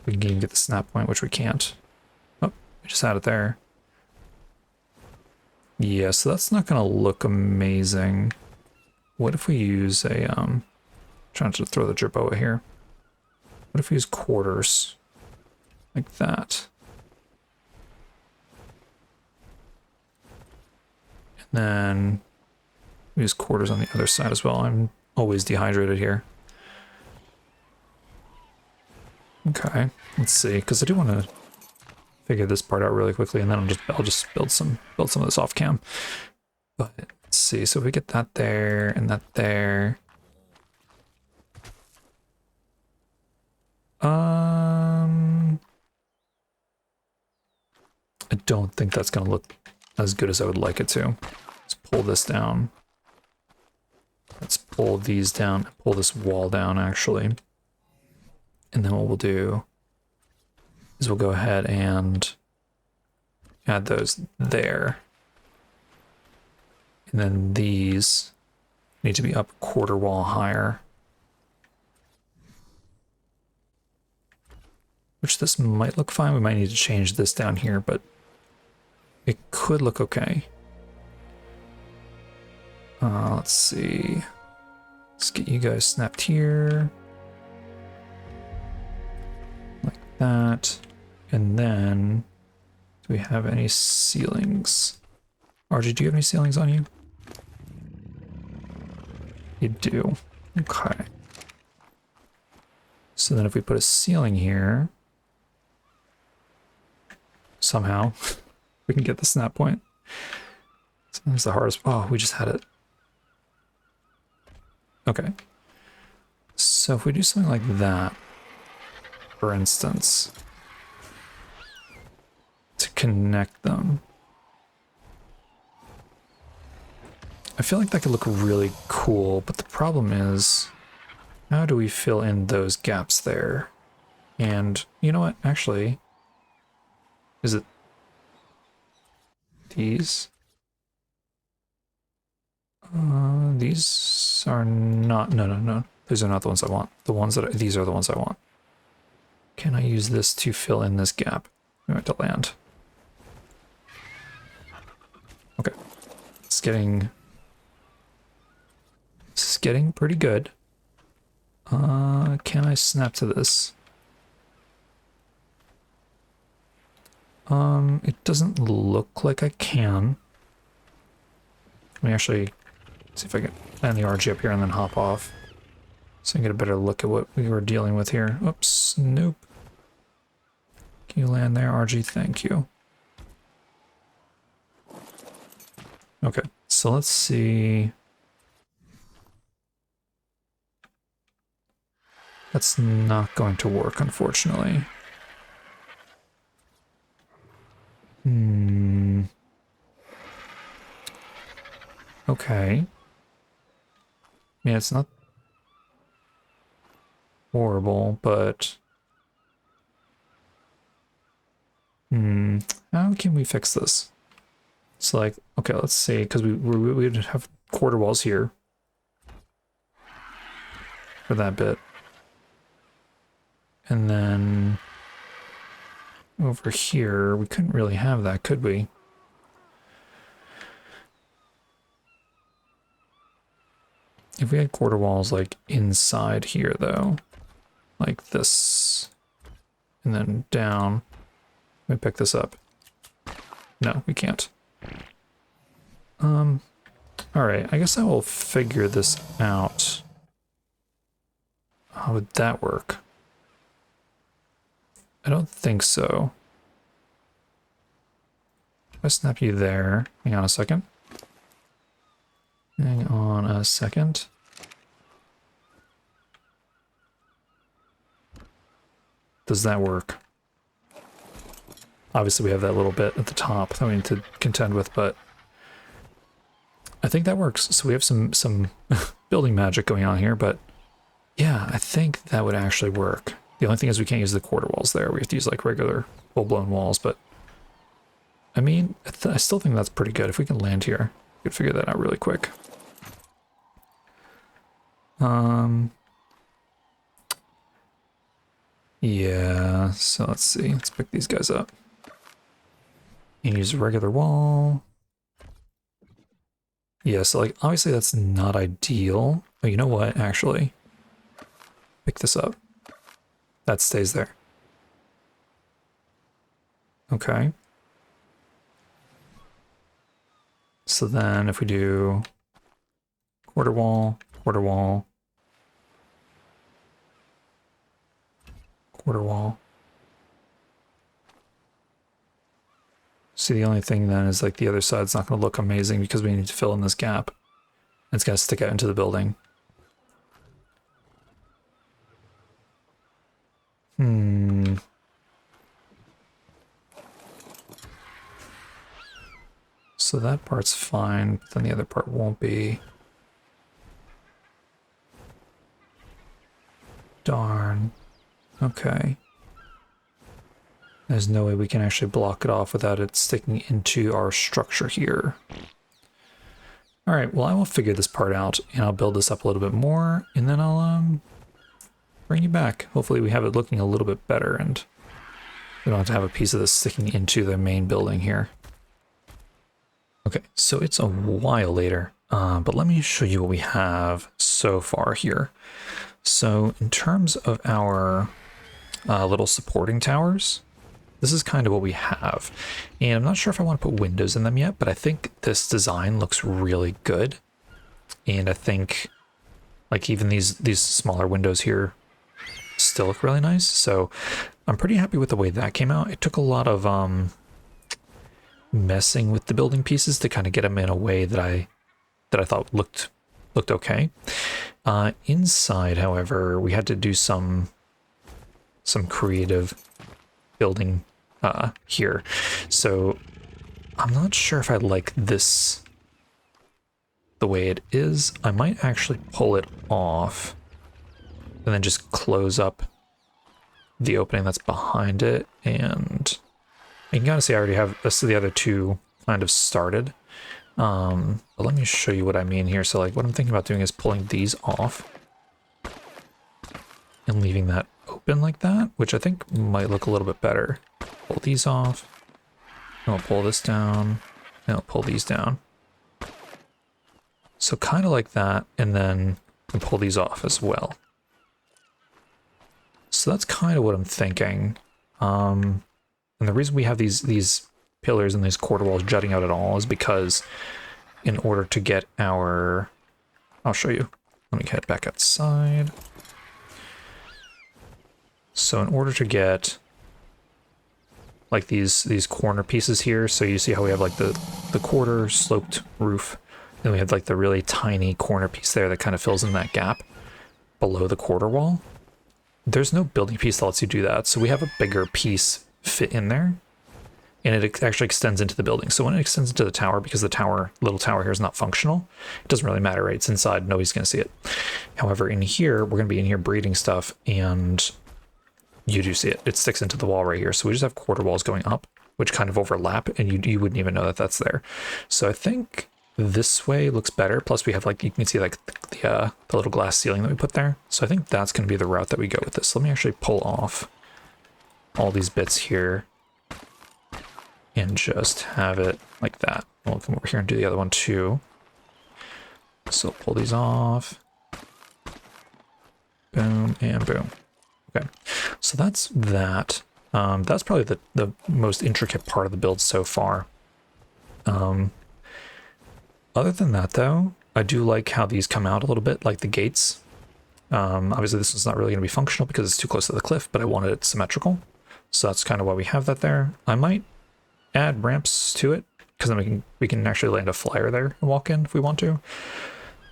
we can even get the snap point, which we can't. Oh, we just had it there. Yeah, so that's not going to look amazing. What if we use a, trying to throw the jerboa here. What if we use quarters? like that. And then use quarters on the other side as well. I'm always dehydrated here. Okay, let's see, because I do want to figure this part out really quickly, and then I'll just build some of this off cam. But let's see, so if we get that there and that there. I don't think that's gonna look as good as I would like it to. Let's pull this down. Let's pull these down, pull this wall down actually. And then what we'll do is we'll go ahead and add those there. And then these need to be up a quarter wall higher. Which this might look fine. We might need to change this down here, but it could look okay. Let's see. Let's get you guys snapped here. Like that. And then, do we have any ceilings? RG, do you have any ceilings on you? You do. Okay. So then if we put a ceiling here, somehow, we can get the snap point. Sometimes the hardest. Oh, we just had it. Okay. So if we do something like that, for instance, to connect them, I feel like that could look really cool, but the problem is, how do we fill in those gaps there? And you know what, actually, is it these? These are not, no. These are not the ones I want. These are the ones I want. Can I use this to fill in this gap? We went to land. Okay. It's getting pretty good. Can I snap to this? It doesn't look like I can. Let me actually see if I can land the RG up here and then hop off, so I can get a better look at what we were dealing with here. Oops, nope. Can you land there, RG? Thank you. Okay, so let's see. That's not going to work, unfortunately. Okay. I mean, it's not horrible, but how can we fix this? It's like, okay, let's see, because we'd have quarter walls here for that bit. And then over here, we couldn't really have that, could we? If we had quarter walls like inside here though, like this, and then down, let me pick this up. No, we can't. All right, I guess I will figure this out. How would that work? I don't think so. If I snap you there, hang on a second. Hang on a second. Does that work? Obviously we have that little bit at the top that we need to contend with, but I think that works. So we have some building magic going on here, but yeah, I think that would actually work. The only thing is we can't use the quarter walls there. We have to use like regular full-blown walls, but I mean, I still think that's pretty good. If we can land here, we could figure that out really quick. Yeah, so let's see. Let's pick these guys up. And use a regular wall. Yeah, so like, obviously that's not ideal. But you know what, actually? Pick this up. That stays there. Okay. So then if we do quarter wall, quarter wall, quarter wall. See, the only thing then is like the other side's not going to look amazing because we need to fill in this gap. It's going to stick out into the building. So that part's fine, then the other part won't be. Darn. Okay. There's no way we can actually block it off without it sticking into our structure here. Alright, well I will figure this part out and I'll build this up a little bit more and then I'll bring you back. Hopefully we have it looking a little bit better and we don't have to have a piece of this sticking into the main building here. Okay, so it's a while later, but let me show you what we have so far here. So in terms of our little supporting towers, this is kind of what we have. And I'm not sure if I want to put windows in them yet, but I think this design looks really good. And I think like even these smaller windows here still look really nice. So I'm pretty happy with the way that came out. It took a lot of messing with the building pieces to kind of get them in a way that I thought looked okay. Inside, however, we had to do some creative building here. So I'm not sure if I like this the way it is. I might actually pull it off and then just close up the opening that's behind it. And you can kind of see I already have the other two kind of started. But let me show you what I mean here. So like what I'm thinking about doing is pulling these off and leaving that open like that, which I think might look a little bit better. Pull these off, and I'll pull this down, and I'll pull these down. So kind of like that, and then I'll pull these off as well. So that's kind of what I'm thinking. And the reason we have these pillars and these quarter walls jutting out at all is because in order to get our... I'll show you. Let me head back outside. So in order to get like these corner pieces here, so you see how we have like the quarter sloped roof, then we have like the really tiny corner piece there that kind of fills in that gap below the quarter wall. There's no building piece that lets you do that, so we have a bigger piece fit in there, and it actually extends into the building. So when it extends into the tower, because the little tower here is not functional, it doesn't really matter, right? It's inside, nobody's going to see it. However, in here, we're going to be in here breeding stuff, and you do see it. It sticks into the wall right here. So we just have quarter walls going up, which kind of overlap, and you wouldn't even know that that's there. So I think this way looks better. Plus we have like, you can see like the little glass ceiling that we put there. So I think that's going to be the route that we go with this. Let me actually pull off all these bits here and just have it like that. We'll come over here and do the other one too. So pull these off. Boom and boom. Okay, so that's that. That's probably the most intricate part of the build so far. Other than that, though, I do like how these come out a little bit, like the gates. Obviously, this one's not really going to be functional because it's too close to the cliff, but I wanted it symmetrical. So that's kind of why we have that there. I might add ramps to it, because then we can actually land a flyer there and walk in if we want to.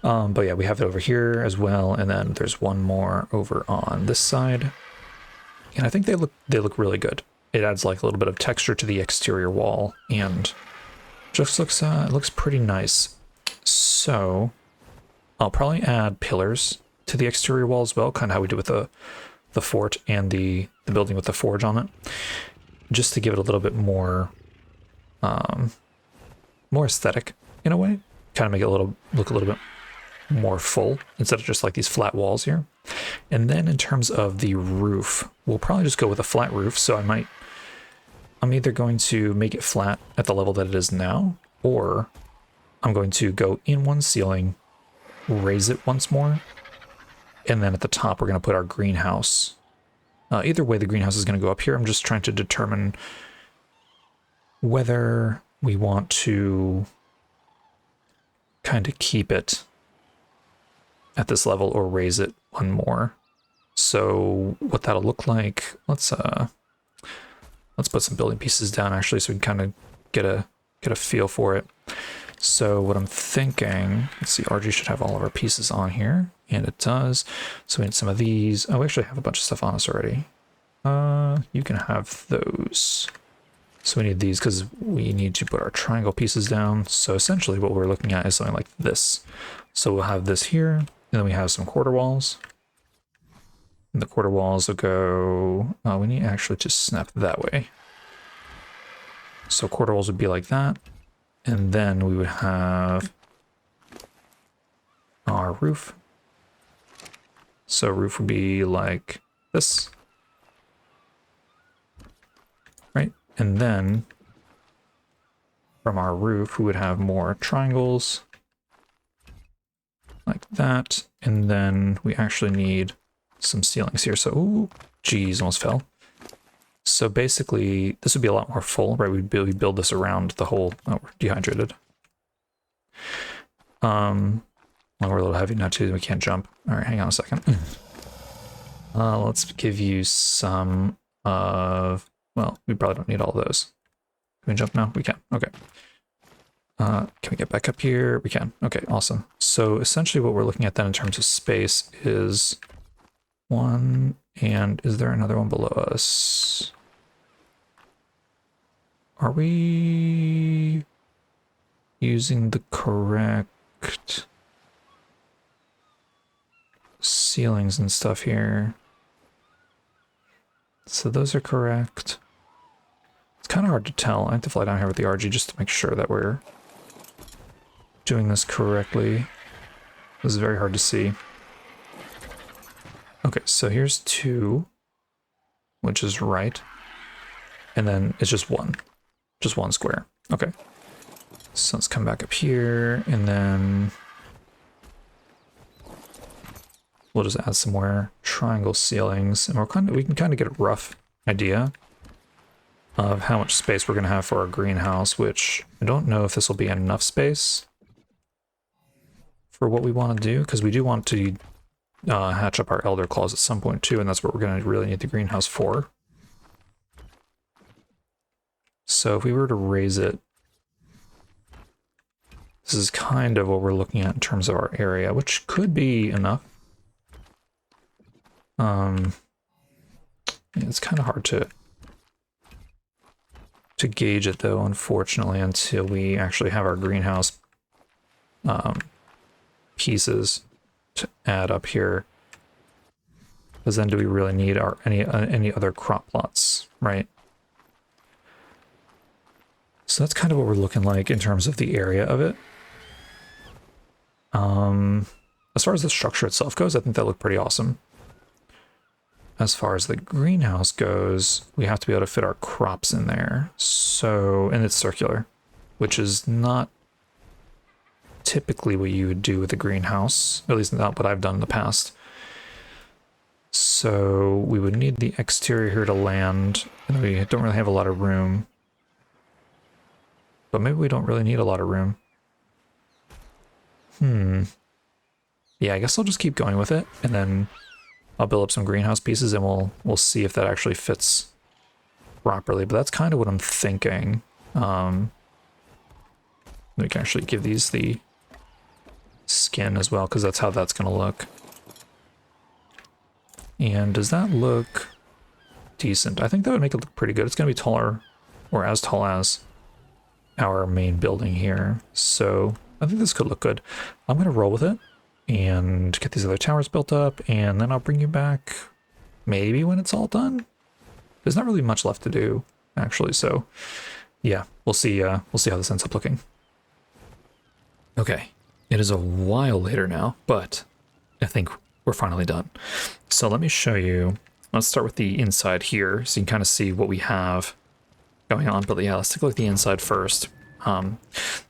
But yeah, we have it over here as well, and then there's one more over on this side. And I think they look really good. It adds like a little bit of texture to the exterior wall, and just looks pretty nice. So I'll probably add pillars to the exterior wall as well, kind of how we did with the fort and the building with the forge on it, just to give it a little bit more more aesthetic in a way, kind of make it look a little bit more full instead of just like these flat walls here. And then in terms of the roof, we'll probably just go with a flat roof. So I'm either going to make it flat at the level that it is now, or I'm going to go in one ceiling, raise it once more, and then at the top we're going to put our greenhouse. Either way, the greenhouse is going to go up here. I'm just trying to determine whether we want to kind of keep it at this level or raise it one more. So what that'll look like, let's put some building pieces down actually so we can kind of get a feel for it. So what I'm thinking, let's see, RG should have all of our pieces on here, and it does. So we need some of these. Oh, we actually have a bunch of stuff on us already. You can have those. So we need these because we need to put our triangle pieces down. So essentially what we're looking at is something like this. So we'll have this here, and then we have some quarter walls. And the quarter walls will go, we need actually to snap that way. So quarter walls would be like that. And then we would have our roof. So roof would be like this. Right? And then from our roof, we would have more triangles like that. And then we actually need some ceilings here. So, ooh, geez, almost fell. So basically, this would be a lot more full, right? We'd build this around the whole. Oh, we're dehydrated. Well, we're a little heavy now too. We can't jump. All right, hang on a second. Let's give you some of. Well, we probably don't need all those. Can we jump now? We can. Okay. Can we get back up here? We can. Okay, awesome. So essentially, what we're looking at then in terms of space is one. And is there another one below us? Are we using the correct ceilings and stuff here? So those are correct. It's kind of hard to tell. I have to fly down here with the RG just to make sure that we're doing this correctly. This is very hard to see. Okay, so here's 2, which is right. And then it's just one square. Okay. So let's come back up here, and then we'll just add some more triangle ceilings, and we can kind of get a rough idea of how much space we're going to have for our greenhouse, which I don't know if this will be enough space for what we want to do, because we do want to hatch up our elder claws at some point too, and that's what we're going to really need the greenhouse for. So if we were to raise it, this is kind of what we're looking at in terms of our area, which could be enough. It's kind of hard to gauge it though, unfortunately, until we actually have our greenhouse pieces to add up here, because then do we really need our any other crop plots, right? So that's kind of what we're looking like in terms of the area of it. As far as the structure itself goes, I think that looked pretty awesome. As far as the greenhouse goes, we have to be able to fit our crops in there. So, and it's circular, which is not typically what you would do with a greenhouse, at least not what I've done in the past. So we would need the exterior here to land, and we don't really have a lot of room. But maybe we don't really need a lot of room. Yeah, I guess I'll just keep going with it, and then I'll build up some greenhouse pieces, and we'll see if that actually fits properly. But that's kind of what I'm thinking. We can actually give these the skin as well, because that's how that's going to look. And does that look decent? I think that would make it look pretty good. It's going to be taller, or as tall as our main building here. So I think this could look good. I'm going to roll with it and get these other towers built up, and then I'll bring you back maybe when it's all done. There's not really much left to do, actually. So yeah, we'll see how this ends up looking. Okay, it is a while later now, but I think we're finally done. So let me show you. Let's start with the inside here, so you can kind of see what we have going on. But yeah, let's take a look at the inside first.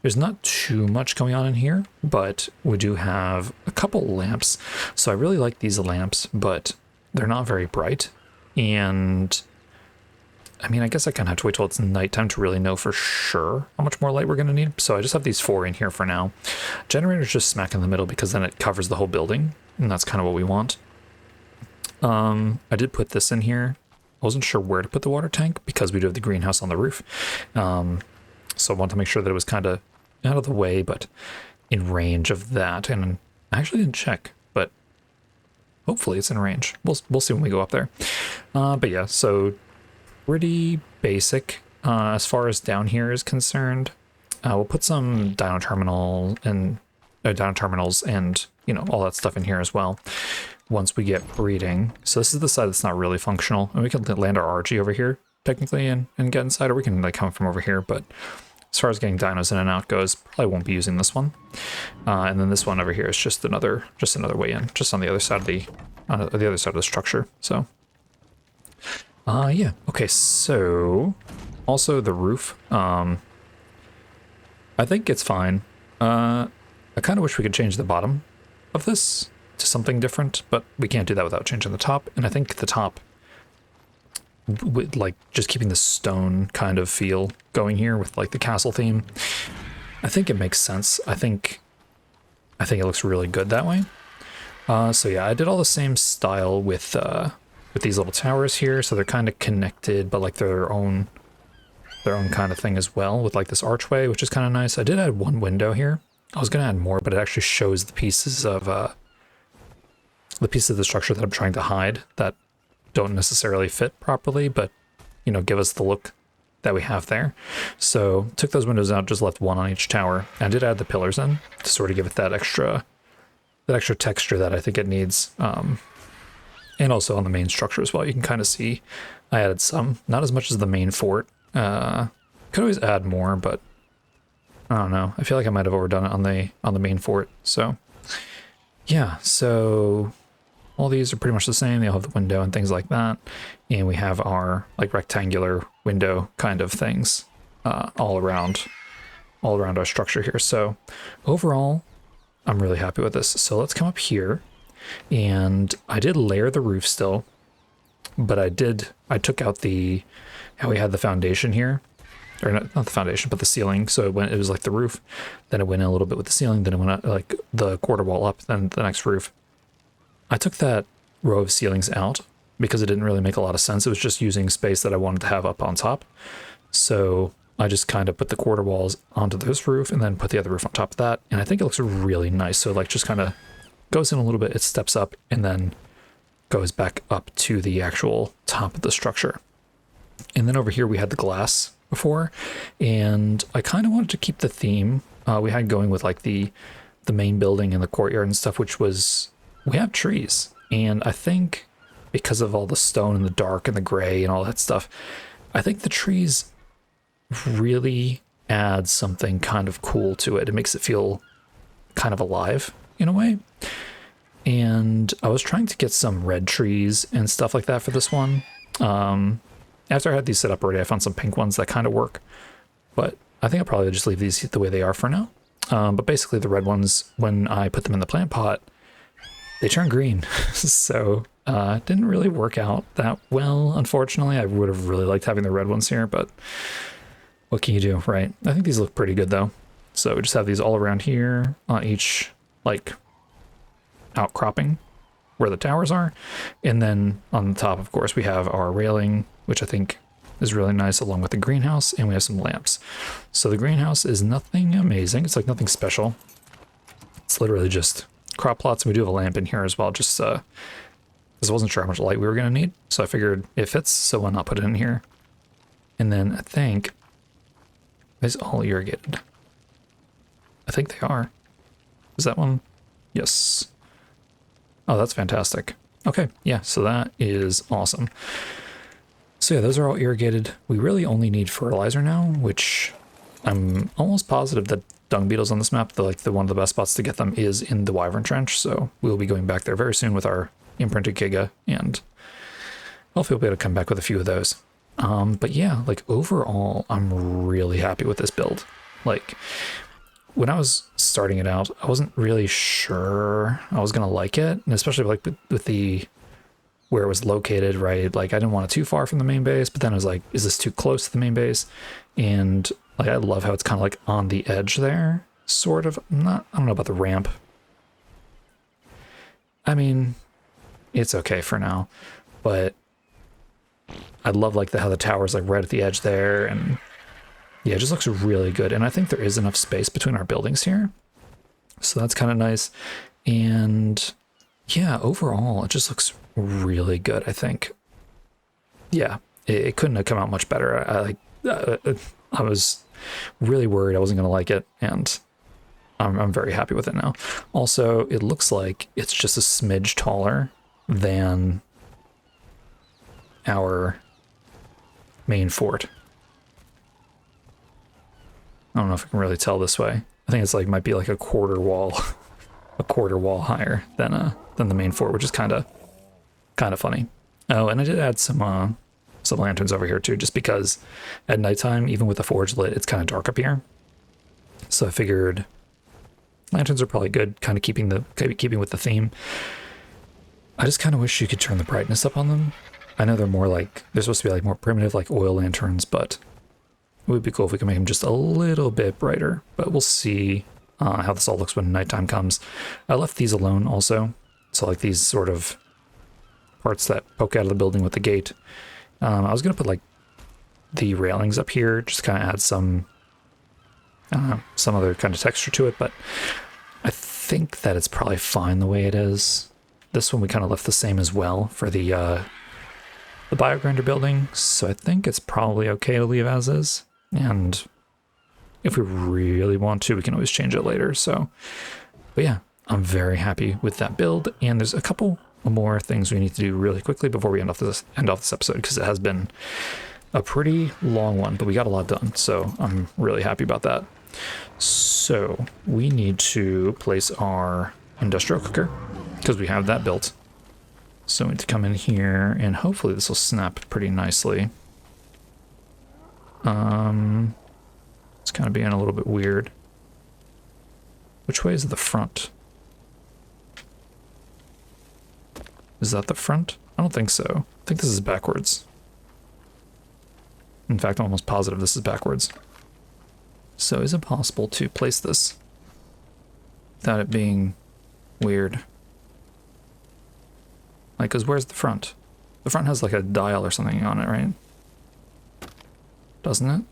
There's not too much going on in here, but we do have a couple lamps. So I really like these lamps, but they're not very bright. And I mean, I guess I kind of have to wait till it's nighttime to really know for sure how much more light we're going to need. So I just have these 4 in here for now. Generator's just smack in the middle because then it covers the whole building, and that's kind of what we want. I did put this in here. I wasn't sure where to put the water tank because we do have the greenhouse on the roof. So I wanted to make sure that it was kind of out of the way, but in range of that. And I actually didn't check, but hopefully it's in range. We'll see when we go up there. But yeah, so pretty basic as far as down here is concerned. We'll put some dino terminals and you know, all that stuff in here as well once we get breeding. So this is the side that's not really functional, and we can land our RG over here technically and get inside, or we can like come from over here. But as far as getting dinos in and out goes, probably won't be using this one. And then this one over here is just another way in, just on the other side of the structure. So yeah, okay. So also the roof, I think it's fine. I kind of wish we could change the bottom of this to something different, but we can't do that without changing the top. And I think the top, with like just keeping the stone kind of feel going here with like the castle theme, I think it makes sense. I think it looks really good that way. So yeah, I did all the same style with these little towers here, so they're kind of connected, but like their own kind of thing as well, with like this archway, which is kind of nice. I did add 1 window here. I was gonna add more, but it actually shows the pieces of the structure that I'm trying to hide that don't necessarily fit properly, but you know, give us the look that we have there. So took those windows out, just left 1 on each tower, and did add the pillars in to sort of give it that extra texture that I think it needs. And also on the main structure as well, you can kind of see I added some, not as much as the main fort. Could always add more, but I don't know. I feel like I might have overdone it on the main fort. So yeah, so all these are pretty much the same. They all have the window and things like that. And we have our like rectangular window kind of things all around our structure here. So overall, I'm really happy with this. So let's come up here, and I did layer the roof still, but I took out how we had the foundation here, or not the foundation, but the ceiling. So it was like the roof, then it went in a little bit with the ceiling, then it went out like the quarter wall up, then the next roof. I took that row of ceilings out because it didn't really make a lot of sense. It was just using space that I wanted to have up on top. So I just kind of put the quarter walls onto this roof and then put the other roof on top of that. And I think it looks really nice. So like just kind of goes in a little bit, it steps up and then goes back up to the actual top of the structure. And then over here we had the glass before, and I kind of wanted to keep the theme we had going with like the main building and the courtyard and stuff, which was, we have trees. And I think because of all the stone and the dark and the gray and all that stuff, I think the trees really add something kind of cool to it. It makes it feel kind of alive in a way. And I was trying to get some red trees and stuff like that for this one. After I had these set up already, I found some pink ones that kind of work, but I think I'll probably just leave these the way they are for now. But basically the red ones, when I put them in the plant pot, they turn green. So it didn't really work out that well, unfortunately. I would have really liked having the red ones here, but what can you do, right? I think these look pretty good though. So we just have these all around here on each like outcropping where the towers are. And then on the top, of course, we have our railing, which I think is really nice, along with the greenhouse, and we have some lamps. So the greenhouse is nothing amazing. It's like nothing special. It's literally just crop plots, and we do have a lamp in here as well, just because I wasn't sure how much light we were going to need. So I figured it fits, so why not put it in here? And then I think it's all irrigated. I think they are. Is that one? Yes. Oh, that's fantastic. Okay, yeah, so that is awesome. So yeah, those are all irrigated. We really only need fertilizer now, which I'm almost positive that dung beetles on this map, one of the best spots to get them is in the Wyvern Trench. So we'll be going back there very soon with our imprinted Giga, and hopefully we'll be able to come back with a few of those. But yeah, like overall, I'm really happy with this build. Like when I was starting it out, I wasn't really sure I was gonna like it, and especially like with the where it was located, right? Like I didn't want it too far from the main base, but then I was like, is this too close to the main base? And like I love how it's kind of like on the edge there, sort of. I don't know about the ramp. I mean, it's okay for now, but I love like how the tower's like right at the edge there, and yeah, it just looks really good. And I think there is enough space between our buildings here, so that's kind of nice. And yeah, overall, it just looks really good, I think. Yeah, it couldn't have come out much better. I was really worried I wasn't going to like it, and I'm very happy with it now. Also, it looks like it's just a smidge taller than our main fort. I don't know if I can really tell this way. I think it's like might be like a quarter wall higher than the main fort, which is kind of funny. Oh, and I did add some lanterns over here too, just because at nighttime, even with the forge lit, it's kind of dark up here. So I figured lanterns are probably good, kind of keeping with the theme. I just kind of wish you could turn the brightness up on them. I know they're supposed to be like more primitive, like oil lanterns, but it would be cool if we could make them just a little bit brighter. But we'll see how this all looks when nighttime comes. I left these alone also. So like these sort of parts that poke out of the building with the gate. I was going to put like the railings up here, just kind of add some other kind of texture to it, but I think that it's probably fine the way it is. This one we kind of left the same as well for the biogrinder building, so I think it's probably okay to leave as is. And if we really want to, we can always change it later. So, but yeah, I'm very happy with that build. And there's a couple more things we need to do really quickly before we end off this episode, because it has been a pretty long one, but we got a lot done. So I'm really happy about that. So we need to place our industrial cooker because we have that built. So we need to come in here and hopefully this will snap pretty nicely. It's kind of being a little bit weird. Which way is the front? Is that the front? I don't think so. I think this is backwards. In fact, I'm almost positive this is backwards. So is it possible to place this without it being weird? Like, because where's the front? The front has like a dial or something on it, right? Doesn't it?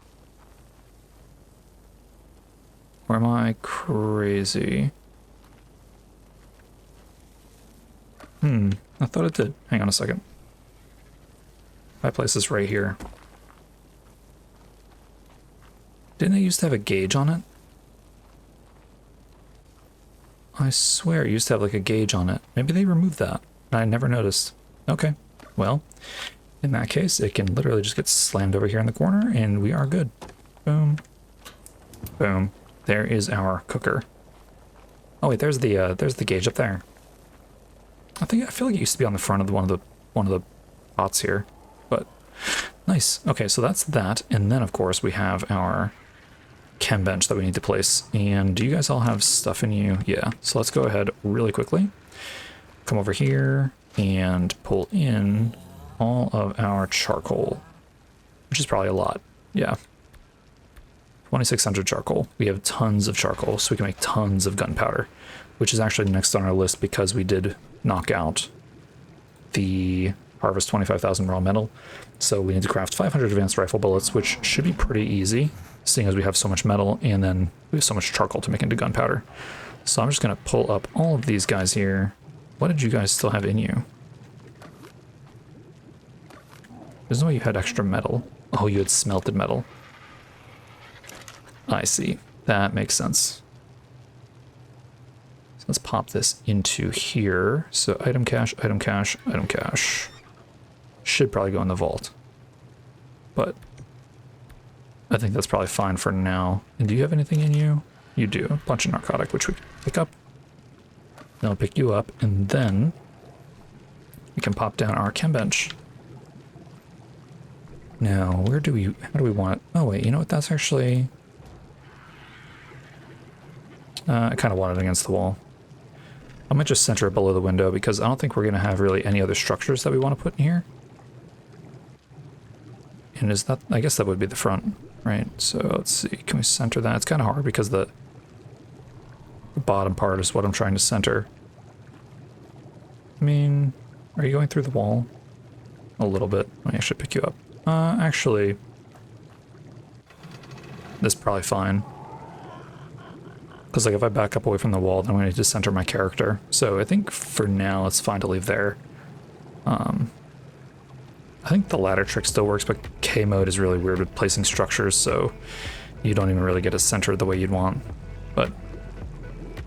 Or am I crazy? I thought it did. Hang on a second. If I place this right here. Didn't it used to have a gauge on it? I swear it used to have like a gauge on it. Maybe they removed that. I never noticed. Okay, well, in that case, it can literally just get slammed over here in the corner and we are good. Boom. Boom. There is our cooker. Oh wait, there's the gauge up there. I feel like it used to be on the front of one of the pots here, but nice. Okay, so that's that, and then of course we have our chem bench that we need to place. And do you guys all have stuff in you? Yeah. So let's go ahead really quickly. Come over here and pull in all of our charcoal, which is probably a lot. Yeah. 2,600 charcoal. We have tons of charcoal, so we can make tons of gunpowder, which is actually next on our list because we did knock out the harvest 25,000 raw metal. So we need to craft 500 advanced rifle bullets, which should be pretty easy, seeing as we have so much metal and then we have so much charcoal to make into gunpowder. So I'm just going to pull up all of these guys here. What did you guys still have in you? There's no way you had extra metal. Oh, you had smelted metal. I see. That makes sense. So let's pop this into here. So item cache, item cache, item cache. Should probably go in the vault. But I think that's probably fine for now. And do you have anything in you? You do. A bunch of narcotic, which we can pick up. Then I'll pick you up, and then we can pop down our chem bench. Now, how do we want it? Oh wait, you know what, that's actually... I kind of want it against the wall. I might just center it below the window because I don't think we're going to have really any other structures that we want to put in here. And is that, I guess that would be the front, right? So let's see, can we center that? It's kind of hard because the bottom part is what I'm trying to center. I mean, are you going through the wall? A little bit. Let me actually pick you up. Actually, this is probably fine. Because like if I back up away from the wall, then I need to center my character. So I think for now it's fine to leave there. I think the ladder trick still works, but K mode is really weird with placing structures, so you don't even really get it centered the way you'd want. But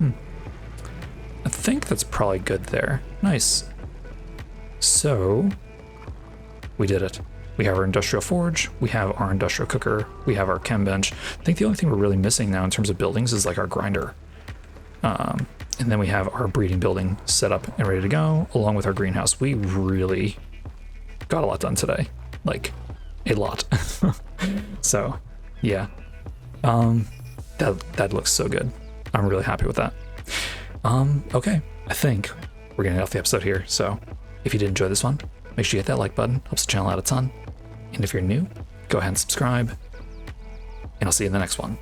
I think that's probably good there. Nice. So we did it. We have our industrial forge, we have our industrial cooker, we have our chem bench. I think the only thing we're really missing now in terms of buildings is like our grinder. And then we have our breeding building set up and ready to go, along with our greenhouse. We really got a lot done today. Like, a lot. So, yeah. That looks so good. I'm really happy with that. Okay, I think we're gonna get off the episode here. So, if you did enjoy this one, make sure you hit that like button. Helps the channel out a ton. And if you're new, go ahead and subscribe. And I'll see you in the next one.